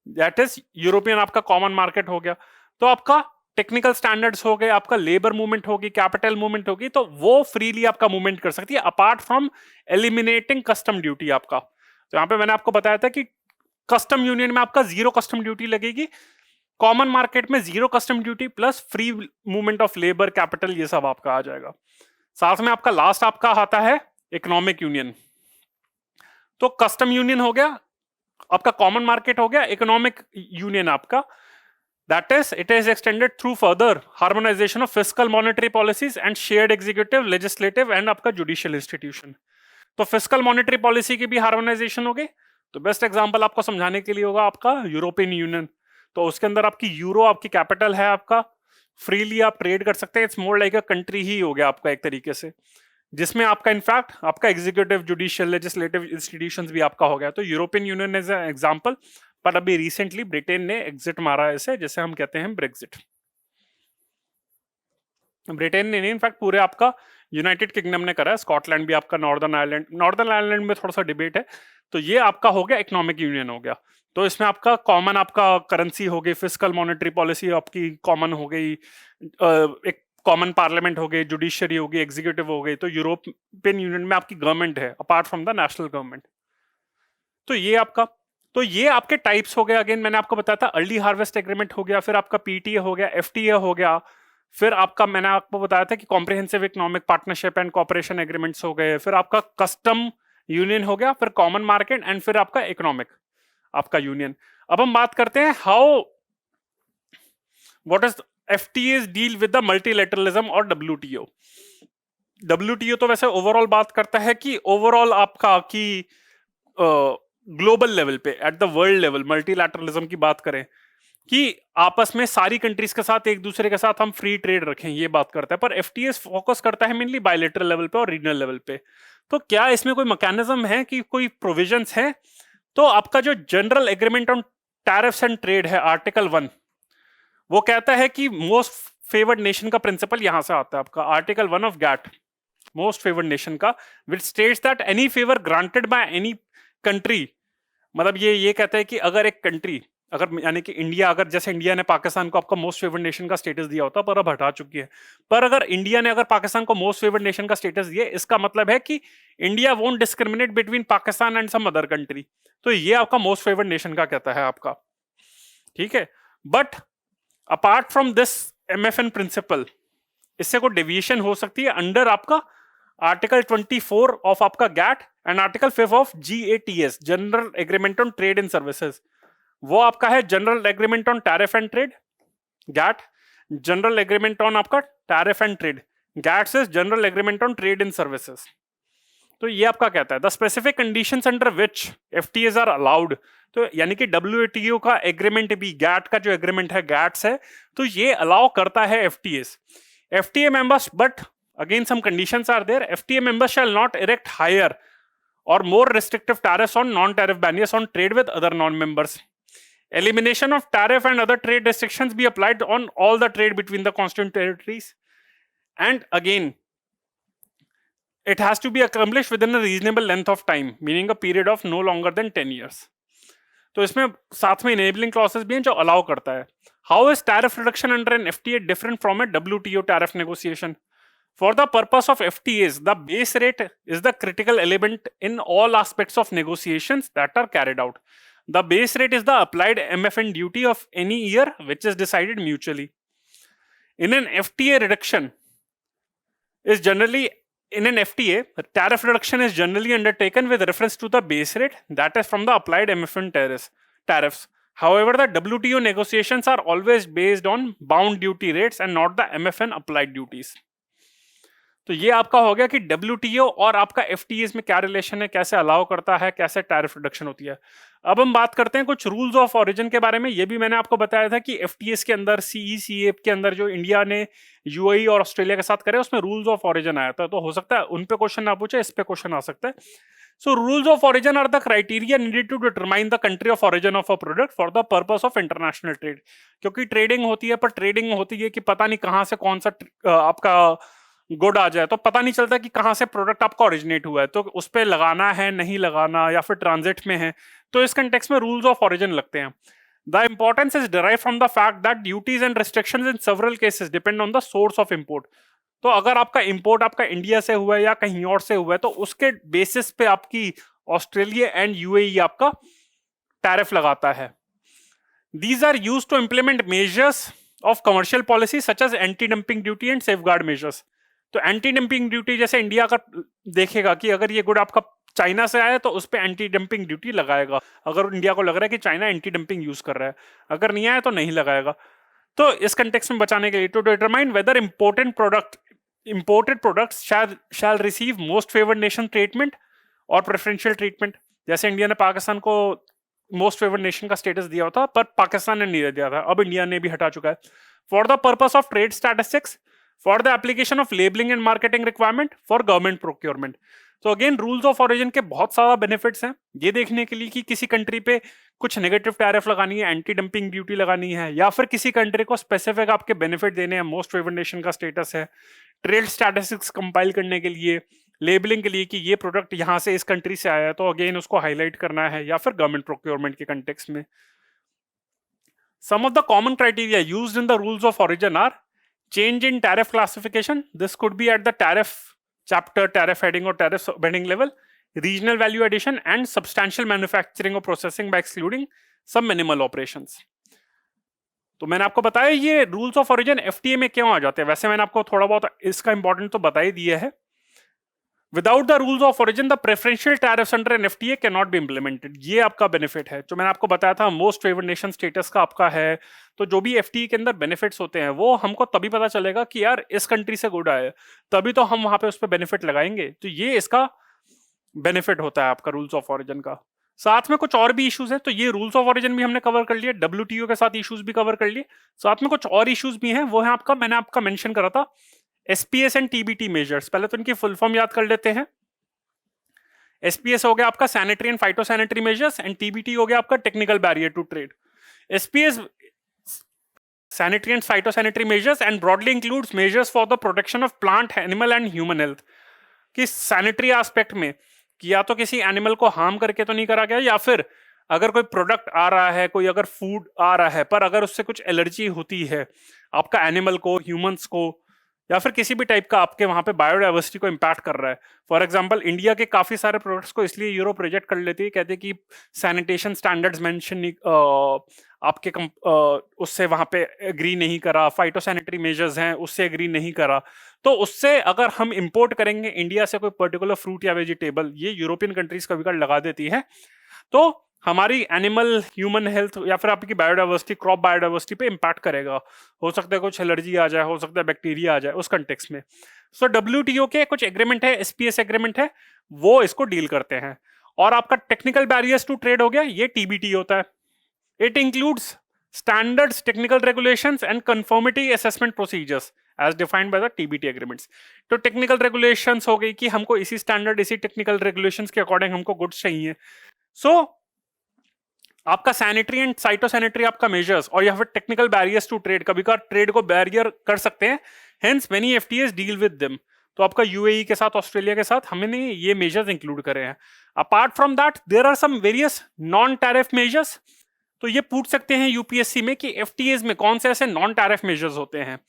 that is European आपका कॉमन मार्केट हो गया. तो आपका टेक्निकल स्टैंडर्ड्स हो गए, आपका लेबर मूवमेंट होगी, कैपिटल मूवमेंट होगी, तो वो फ्रीली आपका मूवमेंट कर सकती है apart from eliminating custom duty आपका. तो यहां पे मैंने आपको बताया था कि कस्टम यूनियन में आपका जीरो कस्टम ड्यूटी लगेगी, कॉमन मार्केट में zero custom duty plus free movement of labour, capital, ये सब आपका आ जाएगा. साथ में आपका लास्ट आपका आता है इकोनॉमिक यूनियन. तो कस्टम यूनियन हो गया आपका, कॉमन मार्केट हो गया, इकोनॉमिक यूनियन आपका That is, it is extended through further harmonization of fiscal monetary policies and shared executive, legislative and आपका judicial institution. तो फिस्कल मॉनेटरी पॉलिसी की भी हार्मोनाइजेशन हो गई. तो बेस्ट एग्जांपल आपको समझाने के लिए होगा आपका यूरोपियन यूनियन. तो उसके अंदर आपकी यूरो आपकी कैपिटल है, आपका फ्रीली आप ट्रेड कर सकते हैं. It's more like a country ही हो गया आपका एक तरीके से, जिसमें आपका इनफैक्ट आपका एग्जीक्यूटिव, जुडिशियल, लेजिस्लेटिव इंस्टीट्यूशंस भी आपका हो गया. तो यूरोपियन यूनियन एज एग्जांपल. पर अभी रिसेंटली ब्रिटेन ने एग्जिट मारा है इसे, जैसे हम कहते हैं ब्रेक्जिट. ब्रिटेन ने नहीं, इनफैक्ट पूरे आपका यूनाइटेड किंगडम ने करा है. स्कॉटलैंड भी आपका, नॉर्दर्न आयरलैंड में थोड़ा सा डिबेट है. तो ये आपका हो गया इकोनॉमिक यूनियन हो गया. तो इसमें आपका कॉमन आपका करेंसी हो गई, फिस्कल मॉनेटरी पॉलिसी आपकी कॉमन हो गई, एक कॉमन पार्लियामेंट हो गई, जुडिशियरी हो गई, एग्जीक्यूटिव हो गई. तो यूरोपियन यूनियन में आपकी गवर्नमेंट है apart from the national government. तो ये आपका, तो ये आपके टाइप्स हो गए. अगेन मैंने आपको बताया था अर्ली हार्वेस्ट एग्रीमेंट हो गया, फिर आपका पीटीए हो गया, एफटीए हो गया, फिर आपका मैंने आपको बताया था कि comprehensive economic partnership and cooperation agreements हो गए, फिर आपका कस्टम यूनियन हो गया, फिर कॉमन मार्केट एंड फिर आपका इकोनॉमिक आपका यूनियन. अब हम बात करते हैं how what is FTS deal with the multilateralism और डब्ल्यूटीओ. डब्ल्यूटीओ तो वैसे ओवरऑल बात करता है कि ओवरऑल आपका की ग्लोबल लेवल पे, at the world level multilateralism की बात करें कि आपस में सारी कंट्रीज के साथ एक दूसरे के साथ हम फ्री ट्रेड रखें, ये बात करता है. पर एफटीएस फोकस करता है मेनली बायलैटरल लेवल पे और रीजनल लेवल पे. तो क्या इसमें कोई मैकेनिज्म है कि कोई प्रोविजंस है? तो आपका जो general agreement on tariffs and trade है, आर्टिकल 1, वो कहता है कि मोस्ट फेवर्ड नेशन का प्रिंसिपल यहां से आता है आपका, article 1 of GATT, most favoured nation का, which states that any favour granted by any country. मतलब ये कहता है कि अगर एक कंट्री, अगर यानी कि इंडिया, अगर जैसे इंडिया ने पाकिस्तान को आपका मोस्ट फेवर्ड नेशन का स्टेटस दिया होता, पर अब हटा चुकी है. पर अगर इंडिया ने अगर पाकिस्तान को मोस्ट फेवर्ड नेशन का स्टेटस दिया, इसका मतलब है कि India won't discriminate between Pakistan and some other country. तो ये आपका मोस्ट फेवर्ड नेशन का कहता है आपका, ठीक है. But apart from this MFN principle, इससे कोई डेविएशन हो सकती है अंडर आपका आर्टिकल 24 ऑफ आपका GATT and article 5 of GATS, general agreement on trade in services. वो आपका है general agreement on tariff and trade, GATT. General agreement on आपका टैरिफ एंड ट्रेड, गैट से general agreement on trade in services. तो ये आपका कहता है the specific conditions under which FTS are allowed. तो यानी कि डब्ल्यूटीओ का एग्रीमेंट भी, गैट का जो एग्रीमेंट है गैट्स है, तो ये अलाउ करता है FTS. FTA members, but again some conditions are there. FTA members shall not erect higher or more restrictive tariffs on non-tariff barriers on trade with other non-members. Elimination of tariff and other trade restrictions be applied on all the trade between the constituent territories. And again, it has to be accomplished within a reasonable length of time, meaning a period of no longer than 10 years. तो इसमें साथ में enabling clauses भी हैं जो allow करता है. How is tariff reduction under an FTA different from a WTO tariff negotiation? For the purpose of FTAs, the base rate is the critical element in all aspects of negotiations that are carried out. The base rate is the applied MFN duty of any year which is decided mutually. In an FTA, tariff reduction is generally undertaken with reference to the base rate, that is from the applied MFN tariffs. However, the WTO negotiations are always based on bound duty rates and not the MFN applied duties. तो ये आपका हो गया कि WTO और आपका FTAs में क्या रिलेशन है, कैसे अलाउ करता है, कैसे टैरिफ रिडक्शन होती है. अब हम बात करते हैं कुछ रूल्स ऑफ ओरिजिन के बारे में. ये भी मैंने आपको बताया था कि FTAs के अंदर, CECA के अंदर जो इंडिया ने UAE और ऑस्ट्रेलिया के साथ करे, उसमें रूल्स ऑफ ओरिजिन आया था. तो हो सकता है उन पे क्वेश्चन ना पूछे, इस पे क्वेश्चन आ सकता है. So rules of origin are the criteria needed to determine the country of origin of a product for the purpose of international trade. क्योंकि ट्रेडिंग होती है, पर ट्रेडिंग होती है कि पता नहीं कहाँ से कौन सा आपका गुड आ जाए, तो पता नहीं चलता कि कहाँ से प्रोडक्ट आपका ओरिजिनेट हुआ है, तो उस पर लगाना है नहीं लगाना, या फिर ट्रांजिट में है. तो इस कंटेक्स्ट में रूल्स ऑफ ओरिजिन लगते हैं. The importance is derive from the fact that duties and restrictions in several cases depend on the source of import. तो अगर आपका इंपोर्ट आपका इंडिया से हुआ है या कहीं और से हुआ है, तो उसके बेसिस पे आपकी ऑस्ट्रेलिया एंड यूएई आपका टैरिफ लगाता है. These are used to implement measures of commercial policy such as anti dumping duty and safeguard measures. तो एंटी डंपिंग ड्यूटी, जैसे इंडिया का देखेगा कि अगर ये गुड आपका चाइना से आया तो उस पर एंटी डंपिंग ड्यूटी लगाएगा, अगर इंडिया को लग रहा है कि चाइना एंटी डंपिंग यूज कर रहा है. अगर नहीं आया तो नहीं लगाएगा. तो इस कंटेक्स्ट में बचाने के लिए to determine whether imported products shall receive most favored nation treatment और preferential treatment, जैसे इंडिया ने पाकिस्तान को मोस्ट फेवर्ड नेशन का स्टेटस दिया होता पर पाकिस्तान ने नहीं दिया था, अब इंडिया ने भी हटा चुका है। For the purpose of trade statistics, for the application of labelling and marketing requirement, for government procurement. तो अगेन रूल्स ऑफ ओरिजिन के बहुत सारा बेनिफिट्स हैं, ये देखने के लिए कि किसी कंट्री पे कुछ नेगेटिव टैरिफ लगानी है, एंटी डंपिंग ड्यूटी लगानी है, या फिर किसी कंट्री को स्पेसिफिक आपके बेनिफिट देने हैं, मोस्ट फेवर्ड नेशन का स्टेटस है, ट्रेड स्टैटिस्टिक्स कंपाइल करने के लिए, लेबलिंग के लिए कि ये प्रोडक्ट यहां से इस कंट्री से आया है तो अगेन उसको हाईलाइट करना है, या फिर गवर्नमेंट प्रोक्योरमेंट के कंटेक्स्ट में। Some of the common criteria used in the rules of origin are change in tariff classification. This could be at the tariff chapter, tariff heading or tariff subheading level. Regional value addition and substantial manufacturing or processing by excluding some minimal operations. तो मैंने आपको बताया ये rules of origin FTA में क्यों आ जाते हैं। वैसे मैंने आपको थोड़ा बहुत इसका इंपॉर्टेंट तो बता ही दिया है। Without the rules of origin the preferential tariffs under an FTA can not be implemented. ये आपका बेनिफिट है जो मैंने आपको बताया था, मोस्ट फेवर्ड नेशन स्टेटस का आपका है। तो जो भी एफटीए के अंदर बेनिफिट्स होते हैं वो हमको तभी पता चलेगा कि यार इस कंट्री से गुड आया, तभी तो हम वहां पे उस पर बेनिफिट लगाएंगे। तो ये इसका बेनिफिट होता है आपका रूल्स ऑफ ओरिजिन का। साथ में कुछ और भी इश्यूज हैं, तो ये रूल्स ऑफ ओरिजिन भी हमने कवर कर लिए, डब्ल्यूटीओ के साथ इश्यूज भी कवर कर लिए, साथ में कुछ और इश्यूज भी हैं, वो है आपका, मैंने आपका मेंशन करा था एसपीएस एंड टीबीटी मेजर्स। पहले तो इनकी फुल फॉर्म याद कर लेते हैं। एसपीएस हो गया आपका sanitary and phytosanitary measures, and TBT हो गया आपका technical barrier to trade. SPS sanitary and phytosanitary measures and broadly includes measures for the protection of plant, animal and human health. कि सैनिटरी एस्पेक्ट में कि या तो किसी एनिमल को हार्म करके तो नहीं करा गया, या फिर अगर कोई प्रोडक्ट आ रहा है, कोई अगर फूड आ रहा है, पर अगर उससे कुछ एलर्जी होती है आपका एनिमल को, ह्यूमंस को, या फिर किसी भी टाइप का आपके वहां पे बायोडाइवर्सिटी को इम्पैक्ट कर रहा है। फॉर एग्जांपल इंडिया के काफी सारे प्रोडक्ट्स को इसलिए यूरोप रिजेक्ट कर लेती है, कहते हैं कि सैनिटेशन स्टैंडर्ड्स मेंशन आपके उससे वहां पे एग्री नहीं करा, फाइटोसैनिटरी मेजर्स हैं उससे एग्री नहीं करा। तो उससे अगर हम इंपोर्ट करेंगे इंडिया से कोई पर्टिकुलर फ्रूट या वेजिटेबल, ये यूरोपियन कंट्रीज कभी कभी लगा देती है, तो हमारी एनिमल ह्यूमन हेल्थ या फिर आपकी बायोडाइवर्सिटी, क्रॉप बायोडाइवर्सिटी पे इंपैक्ट करेगा। हो सकता है कुछ एलर्जी आ जाए, हो सकता है बैक्टीरिया आ जाए उस कंटेक्स्ट में। सो डब्ल्यूटीओ के कुछ एग्रीमेंट है, एसपीएस एग्रीमेंट है, वो इसको डील करते हैं। और आपका टेक्निकल बैरियर्स टू ट्रेड हो गया, ये टीबीटी होता है। It includes standards, technical regulations and conformity assessment procedures as defined by the TBT agreements. तो टेक्निकल रेगुलेशंस हो गई कि हमको इसी स्टैंडर्ड, इसी टेक्निकल रेगुलेशंस के अकॉर्डिंग हमको गुड्स चाहिए। सो आपका सैनिटरी एंड साइटोसैनिटरी आपका मेजर्स और या फिर टेक्निकल बैरियर्स टू ट्रेड, कभी कभार ट्रेड को बैरियर कर सकते हैं, hence many FTS deal with them. तो आपका यूएई के साथ, ऑस्ट्रेलिया के साथ हमने ये मेजर्स इंक्लूड करे हैं। Apart from that there are some various non tariff measures. तो ये पूछ सकते हैं यूपीएससी में कि एफटीएस में कौन से ऐसे नॉन टैरिफ मेजर्स होते हैं।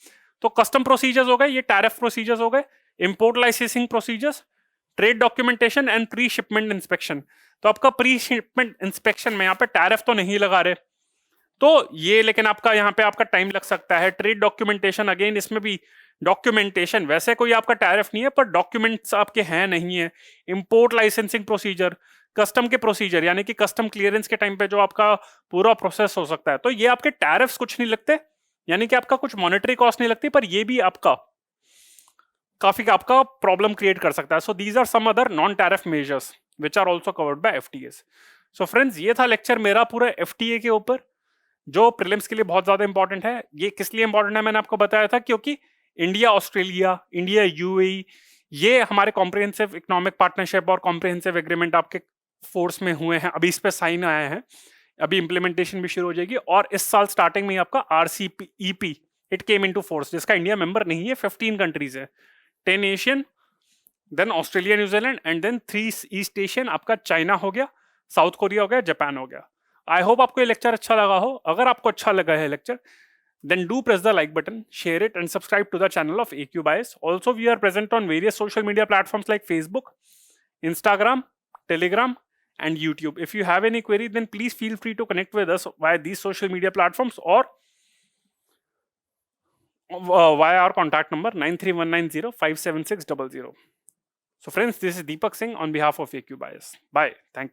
तो कस्टम प्रोसीजर्स हो गए, ये टैरिफ प्रोसीजर्स हो गए, import licensing procedures, trade documentation and pre shipment inspection. तो आपका प्री शिपमेंट इंस्पेक्शन में यहाँ पे टैरिफ तो नहीं लगा रहे, तो ये लेकिन आपका यहाँ पे आपका टाइम लग सकता है। ट्रेड डॉक्यूमेंटेशन, अगेन इसमें भी डॉक्यूमेंटेशन, वैसे कोई आपका टैरिफ नहीं है पर डॉक्यूमेंट्स आपके हैं नहीं है। इंपोर्ट लाइसेंसिंग प्रोसीजर, कस्टम के प्रोसीजर, यानी कि कस्टम क्लियरेंस के टाइम पे जो आपका पूरा प्रोसेस हो सकता है, तो ये आपके टैरिफ्स कुछ नहीं लगते, यानी कि आपका कुछ मॉनेटरी कॉस्ट नहीं लगती, पर ये भी आपका काफी आपका प्रॉब्लम क्रिएट कर सकता है। So these are some other non tariff measures which are also covered by FTAs. So friends, ये था लेक्चर मेरा पूरा एफटीए के ऊपर, जो प्रीलिम्स के लिए बहुत ज्यादा इंपॉर्टेंट है। ये किस लिए इंपॉर्टेंट है मैंने आपको बताया था, क्योंकि इंडिया ऑस्ट्रेलिया, इंडिया यूएई, ये हमारे कॉम्प्रिहेंसिव इकोनॉमिक पार्टनरशिप और कॉम्प्रिहेंसिव एग्रीमेंट आपके फोर्स में हुए हैं, अभी इस पे साइन आए हैं, अभी इंप्लीमेंटेशन भी शुरू हो जाएगी। और इस साल स्टार्टिंट में आपका RCEP it came into force, जिसका इंडिया मेंबर नहीं है। 15 कंट्रीज है, 10 Asian, then Australia, New Zealand, and then 3 east Asian, आपका चाइना हो गया, साउथ कोरिया हो गया, जापान हो गया। आई होप आपको ये लेक्चर अच्छा लगा हो। अगर आपको अच्छा लगा है lecture, then do press the like button, share it, and subscribe to the channel of AQ Bias. Also, we are present on various social media platforms like Facebook, Instagram, Telegram, and YouTube. If you have any query, then please feel free to connect with us via these social media platforms or via our contact number 93190576000. So friends, this is Deepak Singh on behalf of AQ Bias. Bye. Thank you.